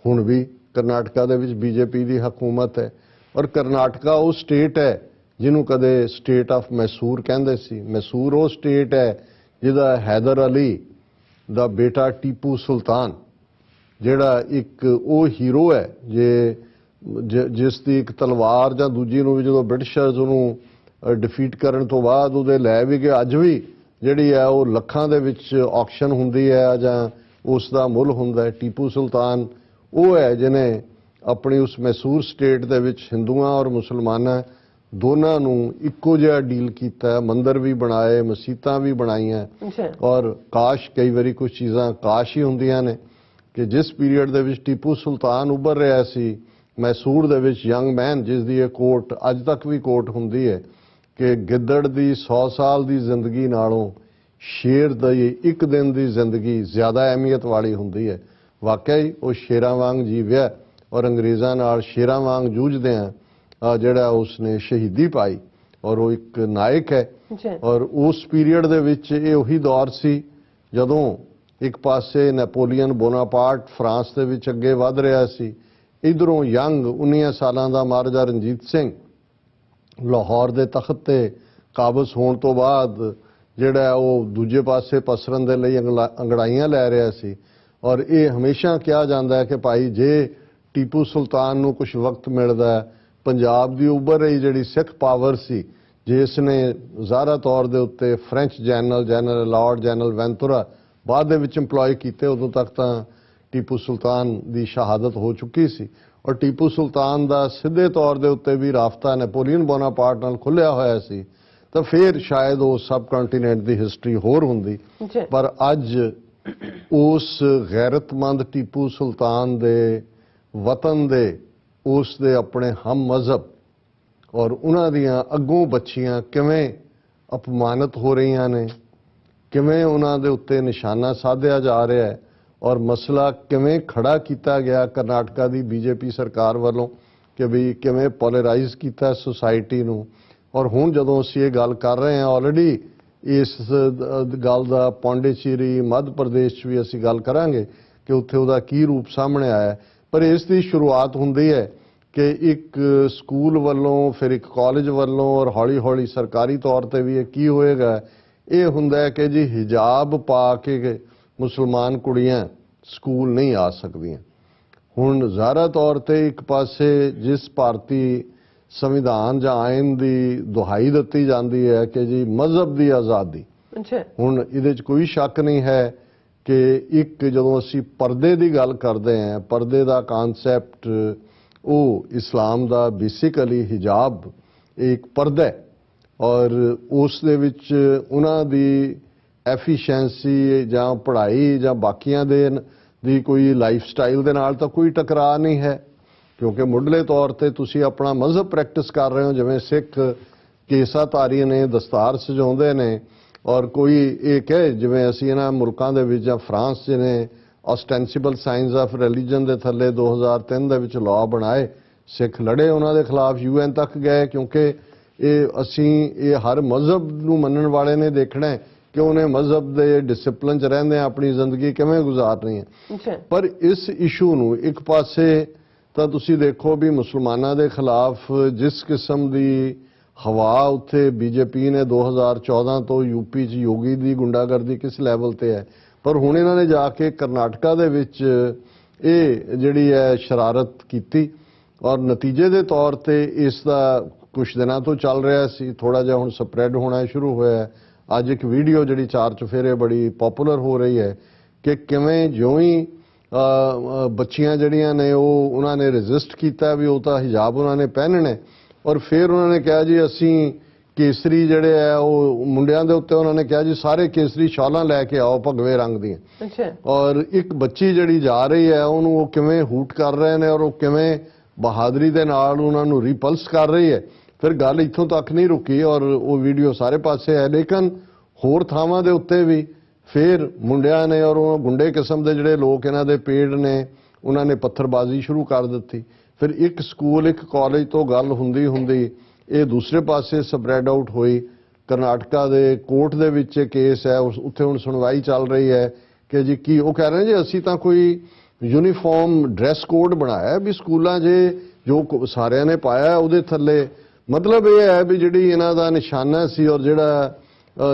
ਹੁਣ ਵੀ ਕਰਨਾਟਕਾ ਦੇ ਵਿੱਚ ਬੀਜੇਪੀ ਦੀ ਹਕੂਮਤ ਹੈ, ਔਰ ਕਰਨਾਟਕਾ ਉਹ ਸਟੇਟ ਹੈ ਜਿਹਨੂੰ ਕਦੇ ਸਟੇਟ ਆਫ ਮੈਸੂਰ ਕਹਿੰਦੇ ਸੀ। ਮੈਸੂਰ ਉਹ ਸਟੇਟ ਹੈ ਜਿਹਦਾ ਹੈਦਰ ਅਲੀ ਦਾ ਬੇਟਾ ਟੀਪੂ ਸੁਲਤਾਨ, ਜਿਹੜਾ ਇੱਕ ਉਹ ਹੀਰੋ ਹੈ ਜਿਸ ਦੀ ਇੱਕ ਤਲਵਾਰ ਜਾਂ ਦੂਜੀ ਨੂੰ ਵੀ ਜਦੋਂ ਬ੍ਰਿਟਿਸ਼ਰਜ਼ ਉਹਨੂੰ ਡਿਫੀਟ ਕਰਨ ਤੋਂ ਬਾਅਦ ਉਹਦੇ ਲੈ ਵੀ ਗਏ, ਅੱਜ ਵੀ ਜਿਹੜੀ ਹੈ ਉਹ ਲੱਖਾਂ ਦੇ ਵਿੱਚ ਆਕਸ਼ਨ ਹੁੰਦੀ ਹੈ ਜਾਂ ਉਸ ਦਾ ਮੁੱਲ ਹੁੰਦਾ ਹੈ। ਟੀਪੂ ਸੁਲਤਾਨ ਉਹ ਹੈ ਜਿਹਨੇ ਆਪਣੀ ਉਸ ਮੈਸੂਰ ਸਟੇਟ ਦੇ ਵਿੱਚ ਹਿੰਦੂਆਂ ਔਰ ਮੁਸਲਮਾਨਾਂ ਦੋਨਾਂ ਨੂੰ ਇੱਕੋ ਜਿਹਾ ਡੀਲ ਕੀਤਾ, ਮੰਦਿਰ ਵੀ ਬਣਾਏ, ਮਸੀਤਾਂ ਵੀ ਬਣਾਈਆਂ, ਔਰ ਕਾਸ਼ ਕਈ ਵਾਰੀ ਕੁਝ ਚੀਜ਼ਾਂ ਕਾਸ਼ ਹੀ ਹੁੰਦੀਆਂ ਨੇ ਕਿ ਜਿਸ ਪੀਰੀਅਡ ਦੇ ਵਿੱਚ ਟੀਪੂ ਸੁਲਤਾਨ ਉੱਭਰ ਰਿਹਾ ਸੀ ਮੈਸੂਰ ਦੇ ਵਿੱਚ ਯੰਗ ਮੈਨ, ਜਿਸ ਦੀ ਇਹ ਕੋਟ ਅੱਜ ਤੱਕ ਵੀ ਕੋਟ ਹੁੰਦੀ ਹੈ ਕਿ ਗਿੱਦੜ ਦੀ 100 ਸਾਲ ਦੀ ਜ਼ਿੰਦਗੀ ਨਾਲੋਂ ਸ਼ੇਰ ਦੀ ਇੱਕ ਦਿਨ ਦੀ ਜ਼ਿੰਦਗੀ ਜ਼ਿਆਦਾ ਅਹਿਮੀਅਤ ਵਾਲੀ ਹੁੰਦੀ ਹੈ। ਵਾਕਿਆ ਹੀ ਉਹ ਸ਼ੇਰਾਂ ਵਾਂਗ ਜੀਵਿਆ ਔਰ ਅੰਗਰੇਜ਼ਾਂ ਨਾਲ ਸ਼ੇਰਾਂ ਵਾਂਗ ਜੂਝਦਿਆਂ ਜਿਹੜਾ ਉਸਨੇ ਸ਼ਹੀਦੀ ਪਾਈ, ਔਰ ਉਹ ਇੱਕ ਨਾਇਕ ਹੈ। ਔਰ ਉਸ ਪੀਰੀਅਡ ਦੇ ਵਿੱਚ ਇਹ ਉਹੀ ਦੌਰ ਸੀ ਜਦੋਂ ਇੱਕ ਪਾਸੇ ਨੈਪੋਲੀਅਨ ਬੋਨਾਪਾਰਟ ਫਰਾਂਸ ਦੇ ਵਿੱਚ ਅੱਗੇ ਵਧ ਰਿਹਾ ਸੀ, ਇਧਰੋਂ ਯੰਗ 19 ਸਾਲਾਂ ਦਾ ਮਹਾਰਾਜਾ ਰਣਜੀਤ ਸਿੰਘ ਲਾਹੌਰ ਦੇ ਤਖਤ ਤੇ ਕਾਬਜ਼ ਹੋਣ ਤੋਂ ਬਾਅਦ ਜਿਹੜਾ ਉਹ ਦੂਜੇ ਪਾਸੇ ਪਸਰਨ ਦੇ ਲਈ ਅੰਗੜਾਈਆਂ ਲੈ ਰਿਹਾ ਸੀ। ਔਰ ਇਹ ਹਮੇਸ਼ਾ ਕਿਹਾ ਜਾਂਦਾ ਹੈ ਕਿ ਭਾਈ ਜੇ ਟੀਪੂ ਸੁਲਤਾਨ ਨੂੰ ਕੁਝ ਵਕਤ ਮਿਲਦਾ, ਪੰਜਾਬ ਦੀ ਉੱਭਰ ਰਹੀ ਜਿਹੜੀ ਸਿੱਖ ਪਾਵਰ ਸੀ, ਜਿਸ ਨੇ ਜ਼ਾਹਰਾ ਤੌਰ ਦੇ ਉੱਤੇ ਫ੍ਰੈਂਚ ਜਨਰਲ ਲਾਰਡ ਜਨਰਲ ਵੈਂਤੁਰਾ ਬਾਅਦ ਦੇ ਵਿੱਚ ਇੰਪਲੋਏ ਕੀਤੇ, ਉਦੋਂ ਤੱਕ ਤਾਂ ਟੀਪੂ ਸੁਲਤਾਨ ਦੀ ਸ਼ਹਾਦਤ ਹੋ ਚੁੱਕੀ ਸੀ, ਔਰ ਟੀਪੂ ਸੁਲਤਾਨ ਦਾ ਸਿੱਧੇ ਤੌਰ ਦੇ ਉੱਤੇ ਵੀ ਰਾਬਤਾ ਨੈਪੋਲੀਅਨ ਬੋਨਾਪਾਰਟ ਨਾਲ ਖੁੱਲਿਆ ਹੋਇਆ ਸੀ, ਤਾਂ ਫਿਰ ਸ਼ਾਇਦ ਉਹ ਸਬ ਕੰਟੀਨੈਂਟ ਦੀ ਹਿਸਟਰੀ ਹੋਰ ਹੁੰਦੀ। ਪਰ ਅੱਜ ਉਸ ਗੈਰਤਮੰਦ ਟੀਪੂ ਸੁਲਤਾਨ ਦੇ ਵਤਨ ਦੇ, ਉਸ ਦੇ ਆਪਣੇ ਹਮ ਮਜ਼ਹਬ ਔਰ ਉਹਨਾਂ ਦੀਆਂ ਅੱਗੋਂ ਬੱਚੀਆਂ ਕਿਵੇਂ ਅਪਮਾਨਿਤ ਹੋ ਰਹੀਆਂ ਨੇ, ਕਿਵੇਂ ਉਹਨਾਂ ਦੇ ਉੱਤੇ ਨਿਸ਼ਾਨਾ ਸਾਧਿਆ ਜਾ ਰਿਹਾ ਹੈ, ਔਰ ਮਸਲਾ ਕਿਵੇਂ ਖੜਾ ਕੀਤਾ ਗਿਆ ਕਰਨਾਟਕਾ ਦੀ ਬੀਜੇਪੀ ਸਰਕਾਰ ਵੱਲੋਂ ਕਿ ਵੀ ਕਿਵੇਂ ਪੋਲਰਾਈਜ਼ ਕੀਤਾ ਸੁਸਾਇਟੀ ਨੂੰ। ਔਰ ਹੁਣ ਜਦੋਂ ਅਸੀਂ ਇਹ ਗੱਲ ਕਰ ਰਹੇ ਹਾਂ, ਆਲਰੇਡੀ ਇਸ ਗੱਲ ਦਾ ਪੌਂਡੀਚੇਰੀ ਮੱਧ ਪ੍ਰਦੇਸ਼ 'ਚ ਵੀ ਅਸੀਂ ਗੱਲ ਕਰਾਂਗੇ ਕਿ ਉੱਥੇ ਉਹਦਾ ਕੀ ਰੂਪ ਸਾਹਮਣੇ ਆਇਆ। ਪਰ ਇਸ ਦੀ ਸ਼ੁਰੂਆਤ ਹੁੰਦੀ ਹੈ ਕਿ ਇੱਕ ਸਕੂਲ ਵੱਲੋਂ, ਫਿਰ ਇੱਕ ਕਾਲਜ ਵੱਲੋਂ, ਔਰ ਹੌਲੀ ਹੌਲੀ ਸਰਕਾਰੀ ਤੌਰ ਤੇ ਵੀ ਇਹ ਕੀ ਹੋਏਗਾ, ਇਹ ਹੁੰਦਾ ਹੈ ਕਿ ਜੀ ਹਿਜਾਬ ਪਾ ਕੇ ਮੁਸਲਮਾਨ ਕੁੜੀਆਂ ਸਕੂਲ ਨਹੀਂ ਆ ਸਕਦੀਆਂ। ਹੁਣ ਜ਼ਾਹਰਾ ਤੌਰ ਤੇ ਇੱਕ ਪਾਸੇ ਜਿਸ ਭਾਰਤੀ ਸੰਵਿਧਾਨ ਜਾਂ ਆਇਨ ਦੀ ਦੁਹਾਈ ਦਿੱਤੀ ਜਾਂਦੀ ਹੈ ਕਿ ਜੀ ਮਜ਼ਹਬ ਦੀ ਆਜ਼ਾਦੀ, ਹੁਣ ਇਹਦੇ 'ਚ ਕੋਈ ਸ਼ੱਕ ਨਹੀਂ ਹੈ ਕਿ ਇੱਕ ਜਦੋਂ ਅਸੀਂ ਪਰਦੇ ਦੀ ਗੱਲ ਕਰਦੇ ਹਾਂ, ਪਰਦੇ ਦਾ ਕਨਸੈਪਟ ਉਹ ਇਸਲਾਮ ਦਾ ਬੇਸਿਕਲੀ ਹਿਜਾਬ ਇੱਕ ਪਰਦਾ ਹੈ, ਔਰ ਉਸ ਦੇ ਵਿੱਚ ਉਹਨਾਂ ਦੀ ਐਫੀਸ਼ੀਐਂਸੀ ਜਾਂ ਪੜ੍ਹਾਈ ਜਾਂ ਬਾਕੀਆਂ ਦੀ ਕੋਈ ਲਾਈਫ ਸਟਾਈਲ ਦੇ ਨਾਲ ਤਾਂ ਕੋਈ ਟਕਰਾਅ ਨਹੀਂ ਹੈ, ਕਿਉਂਕਿ ਮੁੱਢਲੇ ਤੌਰ ਤੇ ਤੁਸੀਂ ਆਪਣਾ ਮਜ਼ਹਬ ਪ੍ਰੈਕਟਿਸ ਕਰ ਰਹੇ ਹੋ। ਜਿਵੇਂ ਸਿੱਖ ਕੇਸਾਧਾਰੀ ਨੇ, ਦਸਤਾਰ ਸਜਾਉਂਦੇ ਨੇ, ਔਰ ਕੋਈ ਇਹ ਕਹੇ ਜਿਵੇਂ ਅਸੀਂ ਇਹਨਾਂ ਮੁਲਕਾਂ ਦੇ ਵਿੱਚ ਜਾਂ ਫਰਾਂਸ 'ਚ ਨੇ ਆਸਟੈਂਸੀਬਲ ਸਾਈਨਸ ਆਫ ਰਿਲੀਜਨ ਦੇ ਥੱਲੇ 2003 ਦੇ ਵਿੱਚ ਲਾਅ ਬਣਾਏ, ਸਿੱਖ ਲੜੇ ਉਹਨਾਂ ਦੇ ਖਿਲਾਫ, UN ਤੱਕ ਗਏ, ਕਿਉਂਕਿ ਇਹ ਹਰ ਮਜ਼ਹਬ ਨੂੰ ਮੰਨਣ ਵਾਲੇ ਨੇ ਦੇਖਣਾ ਹੈ ਕਿ ਉਹਨੇ ਮਜ਼ਹਬ ਦੇ ਡਿਸਪਲਿਨ 'ਚ ਰਹਿੰਦੇ ਆਪਣੀ ਜ਼ਿੰਦਗੀ ਕਿਵੇਂ ਗੁਜ਼ਾਰਨੀ ਹੈ। ਪਰ ਇਸ ਇਸ਼ੂ ਨੂੰ ਇੱਕ ਪਾਸੇ ਤਾਂ ਤੁਸੀਂ ਦੇਖੋ ਵੀ ਮੁਸਲਮਾਨਾਂ ਦੇ ਖਿਲਾਫ ਜਿਸ ਕਿਸਮ ਦੀ ਹਵਾ ਉੱਥੇ ਬੀਜੇਪੀ ਨੇ 2014 ਤੋਂ ਯੂਪੀ 'ਚ ਯੋਗੀ ਦੀ ਗੁੰਡਾਗਰਦੀ ਕਿਸ ਲੈਵਲ ਤੇ ਹੈ, ਪਰ ਹੁਣ ਇਹਨਾਂ ਨੇ ਜਾ ਕੇ ਕਰਨਾਟਕਾ ਦੇ ਵਿੱਚ ਇਹ ਜਿਹੜੀ ਹੈ ਸ਼ਰਾਰਤ ਕੀਤੀ, ਔਰ ਨਤੀਜੇ ਦੇ ਤੌਰ ਤੇ ਇਸ ਦਾ ਕੁਝ ਦਿਨਾਂ ਤੋਂ ਚੱਲ ਰਿਹਾ ਸੀ, ਥੋੜਾ ਜਿਹਾ ਹੁਣ ਸਪਰੈਡ ਹੋਣਾ ਸ਼ੁਰੂ ਹੋਇਆ। ਅੱਜ ਇੱਕ ਵੀਡੀਓ ਜਿਹੜੀ 4 ਚੁਫੇਰੇ ਬੜੀ ਪਪੂਲਰ ਹੋ ਰਹੀ ਹੈ ਕਿ ਕਿਵੇਂ ਜਿਉਂ ਹੀ ਬੱਚੀਆਂ ਜਿਹੜੀਆਂ ਨੇ ਉਹ ਉਹਨਾਂ ਨੇ ਰੈਜ਼ਿਸਟ ਕੀਤਾ ਵੀ ਉਹ ਤਾਂ ਹਿਜਾਬ ਉਹਨਾਂ ਨੇ ਪਹਿਨਣੇ, ਔਰ ਫਿਰ ਉਹਨਾਂ ਨੇ ਕਿਹਾ ਜੀ ਅਸੀਂ ਕੇਸਰੀ ਜਿਹੜੇ ਆ ਉਹ ਮੁੰਡਿਆਂ ਦੇ ਉੱਤੇ ਉਹਨਾਂ ਨੇ ਕਿਹਾ ਜੀ ਸਾਰੇ ਕੇਸਰੀ ਸ਼ਾਲਾਂ ਲੈ ਕੇ ਆਓ ਭਗਵੇ ਰੰਗ ਦੀਆਂ। ਅੱਛਾ। ਔਰ ਇੱਕ ਬੱਚੀ ਜਿਹੜੀ ਜਾ ਰਹੀ ਹੈ ਉਹਨੂੰ ਉਹ ਕਿਵੇਂ ਹੂਟ ਕਰ ਰਹੇ ਨੇ ਔਰ ਉਹ ਕਿਵੇਂ ਬਹਾਦਰੀ ਦੇ ਨਾਲ ਉਹਨਾਂ ਨੂੰ ਰਿਪਲਸ ਕਰ ਰਹੀ ਹੈ। ਫਿਰ ਗੱਲ ਇੱਥੋਂ ਤੱਕ ਨਹੀਂ ਰੁਕੀ ਔਰ ਉਹ ਵੀਡੀਓ ਸਾਰੇ ਪਾਸੇ ਹੈ, ਲੇਕਿਨ ਹੋਰ ਥਾਵਾਂ ਦੇ ਉੱਤੇ ਵੀ ਫਿਰ ਮੁੰਡਿਆਂ ਨੇ ਔਰ ਉਹ ਗੁੰਡੇ ਕਿਸਮ ਦੇ ਜਿਹੜੇ ਲੋਕ ਇਹਨਾਂ ਦੇ ਪੇੜ ਨੇ ਉਹਨਾਂ ਨੇ ਪੱਥਰਬਾਜ਼ੀ ਸ਼ੁਰੂ ਕਰ ਦਿੱਤੀ। ਫਿਰ ਇੱਕ ਸਕੂਲ ਇੱਕ ਕਾਲਜ ਤੋਂ ਗੱਲ ਹੁੰਦੀ ਹੁੰਦੀ ਇਹ ਦੂਸਰੇ ਪਾਸੇ ਸਪਰੈਡ ਆਊਟ ਹੋਈ। ਕਰਨਾਟਕਾ ਦੇ ਕੋਰਟ ਦੇ ਵਿੱਚ ਕੇਸ ਹੈ, ਉੱਥੇ ਹੁਣ ਸੁਣਵਾਈ ਚੱਲ ਰਹੀ ਹੈ ਕਿ ਜੀ ਕੀ ਉਹ ਕਹਿ ਰਹੇ ਜੀ ਅਸੀਂ ਤਾਂ ਕੋਈ ਯੂਨੀਫਾਰਮ ਡਰੈਸ ਕੋਡ ਬਣਾਇਆ ਵੀ ਸਕੂਲਾਂ 'ਚ ਜੋ ਸਾਰਿਆਂ ਨੇ ਪਾਇਆ ਉਹਦੇ ਥੱਲੇ, ਮਤਲਬ ਇਹ ਹੈ ਵੀ ਜਿਹੜੀ ਇਹਨਾਂ ਦਾ ਨਿਸ਼ਾਨਾ ਸੀ ਔਰ ਜਿਹੜਾ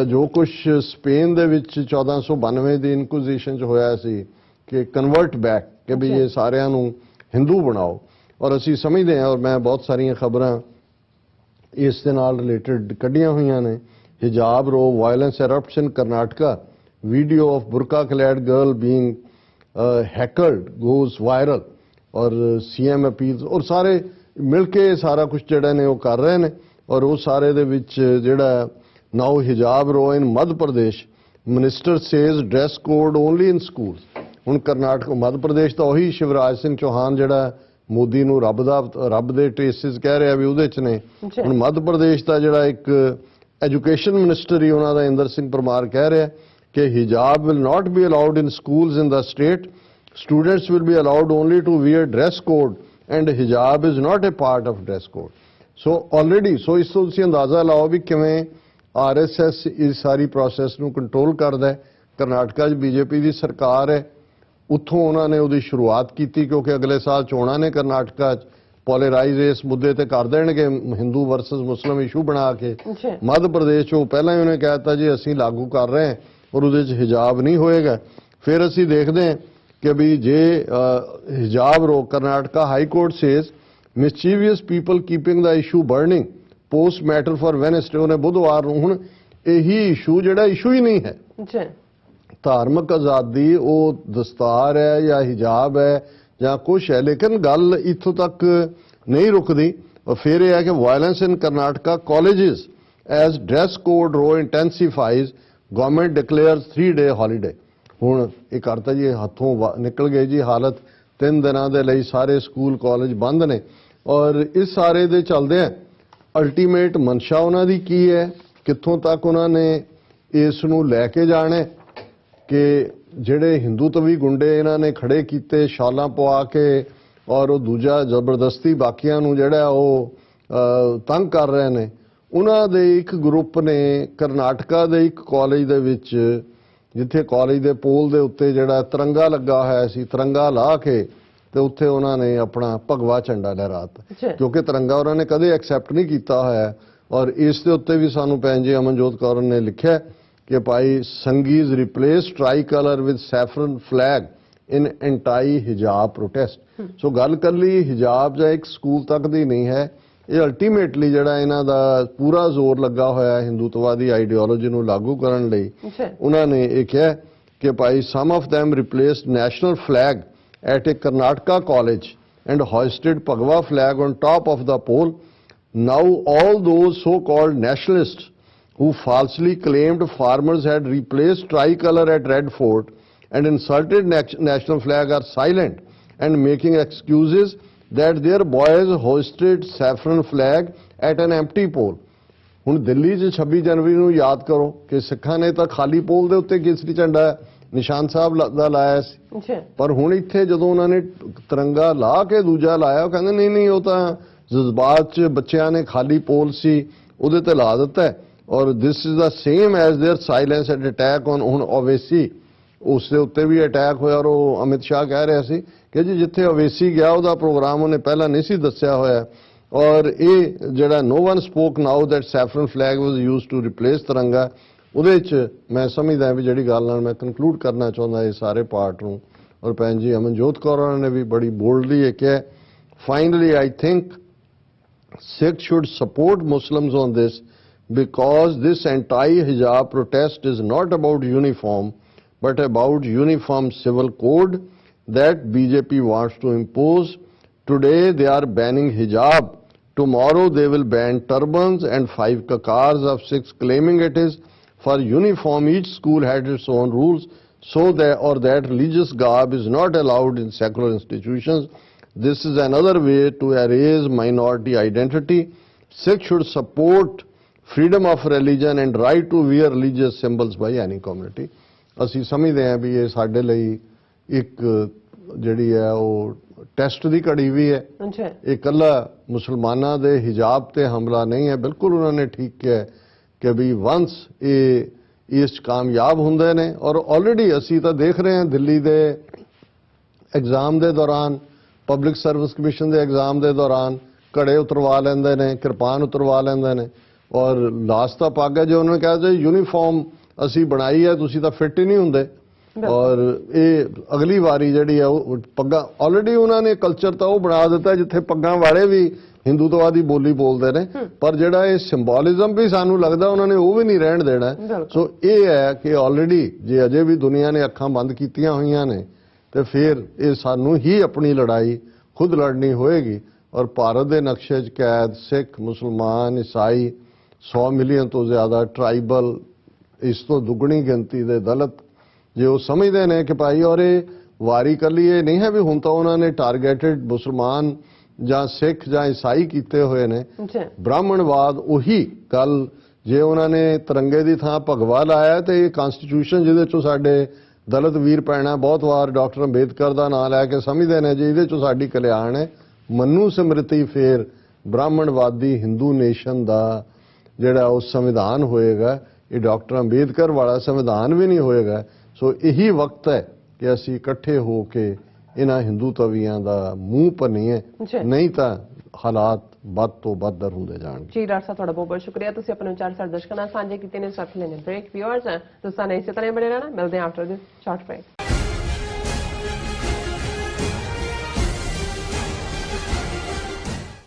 ਜੋ ਕੁਝ ਸਪੇਨ ਦੇ ਵਿੱਚ 1492 ਦੀ ਇਨਕੁਜ਼ੀਸ਼ਨ 'ਚ ਹੋਇਆ ਸੀ ਕਿ ਕਨਵਰਟ ਬੈਕ ਕਿ ਵੀ ਇਹ ਸਾਰਿਆਂ ਨੂੰ ਹਿੰਦੂ ਬਣਾਓ। ਔਰ ਅਸੀਂ ਸਮਝਦੇ ਹਾਂ ਔਰ ਮੈਂ ਬਹੁਤ ਸਾਰੀਆਂ ਖਬਰਾਂ ਇਸ ਦੇ ਨਾਲ ਰਿਲੇਟਡ ਕੱਢੀਆਂ ਹੋਈਆਂ ਨੇ। Hijab row violence erupts in Karnataka, video of burqa clad girl being heckled goes viral ਔਰ ਸੀਐਮ ਅਪੀਲਸ ਔਰ ਸਾਰੇ ਮਿਲ ਕੇ ਸਾਰਾ ਕੁਝ ਜਿਹੜਾ ਨੇ ਉਹ ਕਰ ਰਹੇ ਨੇ। ਔਰ ਉਹ ਸਾਰੇ ਦੇ ਵਿੱਚ ਜਿਹੜਾ now hijab row in Madhya Pradesh, minister says dress code only in schools. ਹੁਣ ਕਰਨਾਟਕ ਮੱਧ ਪ੍ਰਦੇਸ਼ ਤਾਂ ਉਹੀ ਸ਼ਿਵਰਾਜ ਸਿੰਘ ਚੌਹਾਨ ਜਿਹੜਾ ਮੋਦੀ ਨੂੰ ਰੱਬ ਦੇ ਟੇਸਿਸ ਕਹਿ ਰਿਹਾ ਵੀ ਉਹਦੇ 'ਚ ਨੇ। ਹੁਣ ਮੱਧ ਪ੍ਰਦੇਸ਼ ਦਾ ਜਿਹੜਾ ਇੱਕ ਐਜੂਕੇਸ਼ਨ ਮਿਨਿਸਟਰ ਹੀ ਉਹਨਾਂ ਦਾ ਇੰਦਰ ਸਿੰਘ ਪਰਮਾਰ ਕਹਿ ਰਿਹਾ ਕਿ hijab will not be allowed in schools in the state, students will be allowed only to wear dress code and hijab is not a part of dress code. So already so ਇਸ ਤੋਂ ਤੁਸੀਂ ਅੰਦਾਜ਼ਾ ਲਾਓ ਵੀ ਕਿਵੇਂ RSS ਇਸ ਸਾਰੀ process ਨੂੰ control ਕਰਦਾ ਹੈ। ਕਰਨਾਟਕਾ 'ਚ ਬੀਜੇਪੀ ਦੀ ਸਰਕਾਰ ਹੈ, ਉੱਥੋਂ ਉਹਨਾਂ ਨੇ ਉਹਦੀ ਸ਼ੁਰੂਆਤ ਕੀਤੀ ਕਿਉਂਕਿ ਅਗਲੇ ਸਾਲ ਚੋਣਾਂ ਨੇ ਕਰਨਾਟਕਾ 'ਚ, ਪੋਲਰਾਈਜ਼ ਇਸ ਮੁੱਦੇ ਤੇ ਕਰ ਦੇਣਗੇ ਹਿੰਦੂ ਵਰਸਸ ਮੁਸਲਿਮ ਇਸ਼ੂ ਬਣਾ ਕੇ। ਮੱਧ ਪ੍ਰਦੇਸ਼ 'ਚੋਂ ਪਹਿਲਾਂ ਹੀ ਉਹਨੇ ਕਹਿ ਦਿੱਤਾ ਜੀ ਅਸੀਂ ਲਾਗੂ ਕਰ ਰਹੇ ਹਾਂ ਔਰ ਉਹਦੇ 'ਚ ਹਿਜਾਬ ਨਹੀਂ ਹੋਏਗਾ। ਫਿਰ ਅਸੀਂ ਦੇਖਦੇ ਹਾਂ ਕਿ ਵੀ ਜੇ hijab row Karnataka high court says mischievous people keeping the issue burning post matter for Wednesday, ਉਹਨੇ ਬੁੱਧਵਾਰ ਨੂੰ ਹੁਣ ਇਹੀ ਇਸ਼ੂ ਜਿਹੜਾ ਇਸ਼ੂ ਹੀ ਨਹੀਂ ਹੈ ਧਾਰਮਿਕ ਆਜ਼ਾਦੀ ਉਹ ਦਸਤਾਰ ਹੈ ਜਾਂ ਹਿਜਾਬ ਹੈ ਜਾਂ ਕੁਛ ਹੈ, ਲੇਕਿਨ ਗੱਲ ਇੱਥੋਂ ਤੱਕ ਨਹੀਂ ਰੁਕਦੀ। ਔਰ ਫਿਰ ਇਹ ਹੈ ਕਿ violence in Karnataka colleges as dress code row intensifies, government ਡਿਕਲੇਅਰਸ 3-day holiday. ਹੁਣ ਇਹ ਕਰਤਾ ਜੀ ਹੱਥੋਂ ਨਿਕਲ ਗਏ ਜੀ ਹਾਲਤ, 3 ਦਿਨਾਂ ਦੇ ਲਈ ਸਾਰੇ ਸਕੂਲ ਕਾਲਜ ਬੰਦ ਨੇ। ਔਰ ਇਸ ਸਾਰੇ ਦੇ ਚੱਲਦੇ ਆ ਅਲਟੀਮੇਟ ਮਨਸ਼ਾ ਉਹਨਾਂ ਦੀ ਕੀ ਹੈ, ਕਿੱਥੋਂ ਤੱਕ ਉਹਨਾਂ ਨੇ ਇਸ ਨੂੰ ਲੈ ਕੇ ਜਾਣਾ ਕਿ ਜਿਹੜੇ ਹਿੰਦੂਤਵੀ ਗੁੰਡੇ ਇਹਨਾਂ ਨੇ ਖੜੇ ਕੀਤੇ ਸ਼ਾਲਾਂ ਪਵਾ ਕੇ ਔਰ ਉਹ ਦੂਜਾ ਜ਼ਬਰਦਸਤੀ ਬਾਕੀਆਂ ਨੂੰ ਜਿਹੜਾ ਉਹ ਤੰਗ ਕਰ ਰਹੇ ਨੇ। ਉਹਨਾਂ ਦੇ ਇੱਕ ਗਰੁੱਪ ਨੇ ਕਰਨਾਟਕਾ ਦੇ ਇੱਕ ਕਾਲਜ ਦੇ ਵਿੱਚ, ਜਿੱਥੇ ਕਾਲਜ ਦੇ ਪੋਲ ਦੇ ਉੱਤੇ ਜਿਹੜਾ ਤਿਰੰਗਾ ਲੱਗਾ ਹੋਇਆ ਸੀ, ਤਿਰੰਗਾ ਲਾ ਕੇ ਤੇ ਉੱਥੇ ਉਹਨਾਂ ਨੇ ਆਪਣਾ ਭਗਵਾ ਝੰਡਾ ਲਹਿਰਾਤਾ ਕਿਉਂਕਿ ਤਿਰੰਗਾ ਉਹਨਾਂ ਨੇ ਕਦੇ ਐਕਸੈਪਟ ਨਹੀਂ ਕੀਤਾ ਹੋਇਆ। ਔਰ ਇਸ ਦੇ ਉੱਤੇ ਵੀ ਸਾਨੂੰ ਭੈਣ ਜੀ ਅਮਨਜੋਤ ਕੌਰ ਨੇ ਲਿਖਿਆ ਕਿ ਭਾਈ Sanghis replace tricolour with saffron flag in anti hijab protest. So ਗੱਲ ਕੱਲੀ ਹਿਜਾਬ ਜਾਂ ਇੱਕ ਸਕੂਲ ਤੱਕ ਦੀ ਨਹੀਂ ਹੈ, ਇਹ ਅਲਟੀਮੇਟਲੀ ਜਿਹੜਾ ਇਹਨਾਂ ਦਾ ਪੂਰਾ ਜ਼ੋਰ ਲੱਗਾ ਹੋਇਆ ਹਿੰਦੂਤਵਾਦੀ ਆਈਡੀਓਲੋਜੀ ਨੂੰ ਲਾਗੂ ਕਰਨ ਲਈ। ਉਹਨਾਂ ਨੇ ਇਹ ਕਿਹਾ ਕਿ ਭਾਈ some of them replaced national flag at a Karnataka college and hoisted Bhagwa flag on top of the pole. Now all those so-called nationalists who falsely claimed farmers had replaced tricolor at Red Fort and insulted national flag are silent and making excuses that their boys hoisted saffron flag at an empty pole. ਹੁਣ ਦਿੱਲੀ 'ਚ 26 ਜਨਵਰੀ ਨੂੰ ਯਾਦ ਕਰੋ ਕਿ ਸਿੱਖਾਂ ਨੇ ਤਾਂ ਖਾਲੀ ਪੋਲ ਦੇ ਉੱਤੇ ਕੇਸਰੀ ਝੰਡਾ ਨਿਸ਼ਾਨ ਸਾਹਿਬ ਦਾ ਲਾਇਆ ਸੀ, ਪਰ ਹੁਣ ਇੱਥੇ ਜਦੋਂ ਉਹਨਾਂ ਨੇ ਤਿਰੰਗਾ ਲਾ ਕੇ ਦੂਜਾ ਲਾਇਆ ਉਹ ਕਹਿੰਦੇ ਨਹੀਂ ਨਹੀਂ ਉਹ ਤਾਂ ਜਜ਼ਬਾਤ 'ਚ ਬੱਚਿਆਂ ਨੇ ਖਾਲੀ ਪੋਲ ਸੀ ਉਹਦੇ ਤੇ ਲਾ ਦਿੱਤਾ। ਔਰ this is the same as there silence and attack on ਹੁਣ ਓਵੈਸੀ, ਉਸ ਦੇ ਉੱਤੇ ਵੀ ਅਟੈਕ ਹੋਇਆ ਔਰ ਉਹ ਅਮਿਤ ਸ਼ਾਹ ਕਹਿ ਰਿਹਾ ਸੀ ਕਿ ਜੀ ਜਿੱਥੇ ਓਵੈਸੀ ਗਿਆ ਉਹਦਾ ਪ੍ਰੋਗਰਾਮ ਉਹਨੇ ਪਹਿਲਾਂ ਨਹੀਂ ਸੀ ਦੱਸਿਆ ਹੋਇਆ। ਔਰ ਇਹ ਜਿਹੜਾ no one spoke now that saffron flag was used to replace Tiranga, ਉਹਦੇ 'ਚ ਮੈਂ ਸਮਝਦਾ ਵੀ ਜਿਹੜੀ ਗੱਲ ਨਾਲ ਮੈਂ ਕਨਕਲੂਡ ਕਰਨਾ ਚਾਹੁੰਦਾ ਇਹ ਸਾਰੇ ਪਾਰਟ ਨੂੰ। ਔਰ ਭੈਣ ਜੀ ਅਮਨਜੋਤ ਕੌਰ ਹੋਰਾਂ ਨੇ ਵੀ ਬੜੀ ਬੋਲਡਲੀ ਇਹ ਕਿਹਾ, finally I think Sikhs should support Muslims on this because this anti-hijab protest is not about uniform but about uniform civil code that BJP wants to impose. Today they are banning hijab. Tomorrow they will ban turbans and 5 kakars of 6, claiming it is for uniform. Each school had its own rules, so that religious garb is not allowed in secular institutions. This is another way to erase minority identity. Sikhs should support freedom of religion and right to wear religious symbols by any community. ਅਸੀਂ ਸਮਝਦੇ ਹਾਂ ਵੀ ਇਹ ਸਾਡੇ ਲਈ ਇੱਕ ਜਿਹੜੀ ਹੈ ਉਹ ਟੈਸਟ ਦੀ ਘੜੀ ਵੀ ਹੈ। ਅੱਛਾ, ਇਹ ਇਕੱਲਾ ਮੁਸਲਮਾਨਾਂ ਦੇ ਹਿਜਾਬ ਤੇ ਹਮਲਾ ਨਹੀਂ ਹੈ। ਬਿਲਕੁਲ ਉਹਨਾਂ ਨੇ ਠੀਕ ਕਿਹਾ ਕਿ ਵੀ ਵੰਸ ਇਹ ਇਸ 'ਚ ਕਾਮਯਾਬ ਹੁੰਦੇ ਨੇ, ਔਰ ਆਲਰੇਡੀ ਅਸੀਂ ਤਾਂ ਦੇਖ ਰਹੇ ਹਾਂ ਦਿੱਲੀ ਦੇ ਐਗਜ਼ਾਮ ਦੇ ਦੌਰਾਨ, ਪਬਲਿਕ ਸਰਵਿਸ ਕਮਿਸ਼ਨ ਦੇ ਐਗਜ਼ਾਮ ਦੇ ਦੌਰਾਨ ਘੜੇ ਉਤਰਵਾ ਲੈਂਦੇ ਨੇ, ਕਿਰਪਾਨ ਉਤਰਵਾ ਲੈਂਦੇ ਨੇ, ਔਰ ਲਾਸਟ ਤਾਂ ਪੱਗ ਹੈ। ਜੇ ਉਹਨਾਂ ਨੇ ਕਿਹਾ ਜੀ ਯੂਨੀਫਾਰਮ ਅਸੀਂ ਬਣਾਈ ਹੈ, ਤੁਸੀਂ ਤਾਂ ਫਿੱਟ ਹੀ ਨਹੀਂ ਹੁੰਦੇ। ਔਰ ਇਹ ਅਗਲੀ ਵਾਰੀ ਜਿਹੜੀ ਹੈ ਉਹ ਪੱਗਾਂ, ਆਲਰੇਡੀ ਉਹਨਾਂ ਨੇ ਕਲਚਰ ਤਾਂ ਉਹ ਬਣਾ ਦਿੱਤਾ ਜਿੱਥੇ ਪੱਗਾਂ ਵਾਲੇ ਵੀ ਹਿੰਦੂਤਵਾਦੀ ਬੋਲੀ ਬੋਲਦੇ ਨੇ, ਪਰ ਜਿਹੜਾ ਇਹ ਸਿੰਬੋਲਿਜ਼ਮ ਵੀ ਸਾਨੂੰ ਲੱਗਦਾ ਉਹਨਾਂ ਨੇ ਉਹ ਵੀ ਨਹੀਂ ਰਹਿਣ ਦੇਣਾ। ਸੋ ਇਹ ਹੈ ਕਿ ਆਲਰੇਡੀ ਜੇ ਅਜੇ ਵੀ ਦੁਨੀਆ ਨੇ ਅੱਖਾਂ ਬੰਦ ਕੀਤੀਆਂ ਹੋਈਆਂ ਨੇ ਤੇ ਫਿਰ ਇਹ ਸਾਨੂੰ ਹੀ ਆਪਣੀ ਲੜਾਈ ਖੁਦ ਲੜਨੀ ਹੋਏਗੀ। ਔਰ ਭਾਰਤ ਦੇ ਨਕਸ਼ੇ 'ਚ ਕੈਦ ਸਿੱਖ, ਮੁਸਲਮਾਨ, ਈਸਾਈ, 100 ਮਿਲੀਅਨ ਤੋਂ ਜ਼ਿਆਦਾ ਟਰਾਈਬਲ, ਇਸ ਤੋਂ ਦੁੱਗਣੀ ਗਿਣਤੀ ਦੇ ਦਲਿਤ, ਜੇ ਉਹ ਸਮਝਦੇ ਨੇ ਕਿ ਭਾਈ, ਔਰ ਇਹ ਵਾਰੀ ਕੱਲੀ ਇਹ ਨਹੀਂ ਹੈ ਵੀ ਹੁਣ ਤਾਂ ਉਹਨਾਂ ਨੇ ਟਾਰਗੇਟਡ ਮੁਸਲਮਾਨ ਜਾਂ ਸਿੱਖ ਜਾਂ ਈਸਾਈ ਕੀਤੇ ਹੋਏ ਨੇ। ਬ੍ਰਾਹਮਣਵਾਦ ਉਹੀ ਗੱਲ, ਜੇ ਉਹਨਾਂ ਨੇ ਤਿਰੰਗੇ ਦੀ ਥਾਂ ਭਗਵਾ ਲਾਇਆ ਤੇ ਇਹ ਕਨਸਟੀਟਿਊਸ਼ਨ ਜਿਹਦੇ 'ਚੋਂ ਸਾਡੇ ਦਲਿਤ ਵੀਰ ਪੈਣਾ ਬਹੁਤ ਵਾਰ ਡਾਕਟਰ ਅੰਬੇਦਕਰ ਦਾ ਨਾਂ ਲੈ ਕੇ ਸਮਝਦੇ ਨੇ ਜੀ ਇਹਦੇ 'ਚੋਂ ਸਾਡੀ ਕਲਿਆਣ ਹੈ, ਮਨੂ ਸਮ੍ਰਿਤੀ ਫੇਰ ਬ੍ਰਾਹਮਣਵਾਦੀ ਹਿੰਦੂ ਨੇਸ਼ਨ ਦਾ ਜਿਹੜਾ ਉਹ ਸੰਵਿਧਾਨ ਹੋਏਗਾ, ਇਹ ਡਾਕਟਰ ਅੰਬੇਦਕਰ ਵਾਲਾ ਸੰਵਿਧਾਨ ਵੀ ਨਹੀਂ ਹੋਏਗਾ। ਸੋ ਇਹੀ ਵਕਤ ਹੈ ਕਿ ਅਸੀਂ ਇਕੱਠੇ ਹੋ ਕੇ ਇਹਨਾਂ ਹਿੰਦੂ ਤਵੀਆਂ ਦਾ ਮੂੰਹ ਭੰਨੀਏ, ਨਹੀਂ ਤਾਂ ਹਾਲਾਤ ਵੱਧ ਤੋਂ ਵੱਧਰ ਹੁੰਦੇ ਜਾਣਗੇ। ਜੀ ਡਾਕਟਰ ਸਾਹਿਬ, ਤੁਹਾਡਾ ਬਹੁਤ ਬਹੁਤ ਸ਼ੁਕਰੀਆ। ਤੁਸੀਂ ਆਪਣੇ ਵਿਚਾਰ ਸਾਡੇ ਦਰਸ਼ਕਾਂ ਨਾਲ ਸਾਂਝੇ ਕੀਤੇ ਨੇ। ਸਾਥੀ ਲੈਣੇ ਬ੍ਰੇਕ। ਵਿਊਅਰਸ, ਤੁਸੀਂ ਇਸੇ ਤਰ੍ਹਾਂ ਬਣੇ ਰਹਿਣਾ। ਮਿਲਦੇ ਹਾਂ ਆਫਟਰ ਦਿਸ ਸ਼ਾਰਟ ਬ੍ਰੇਕ।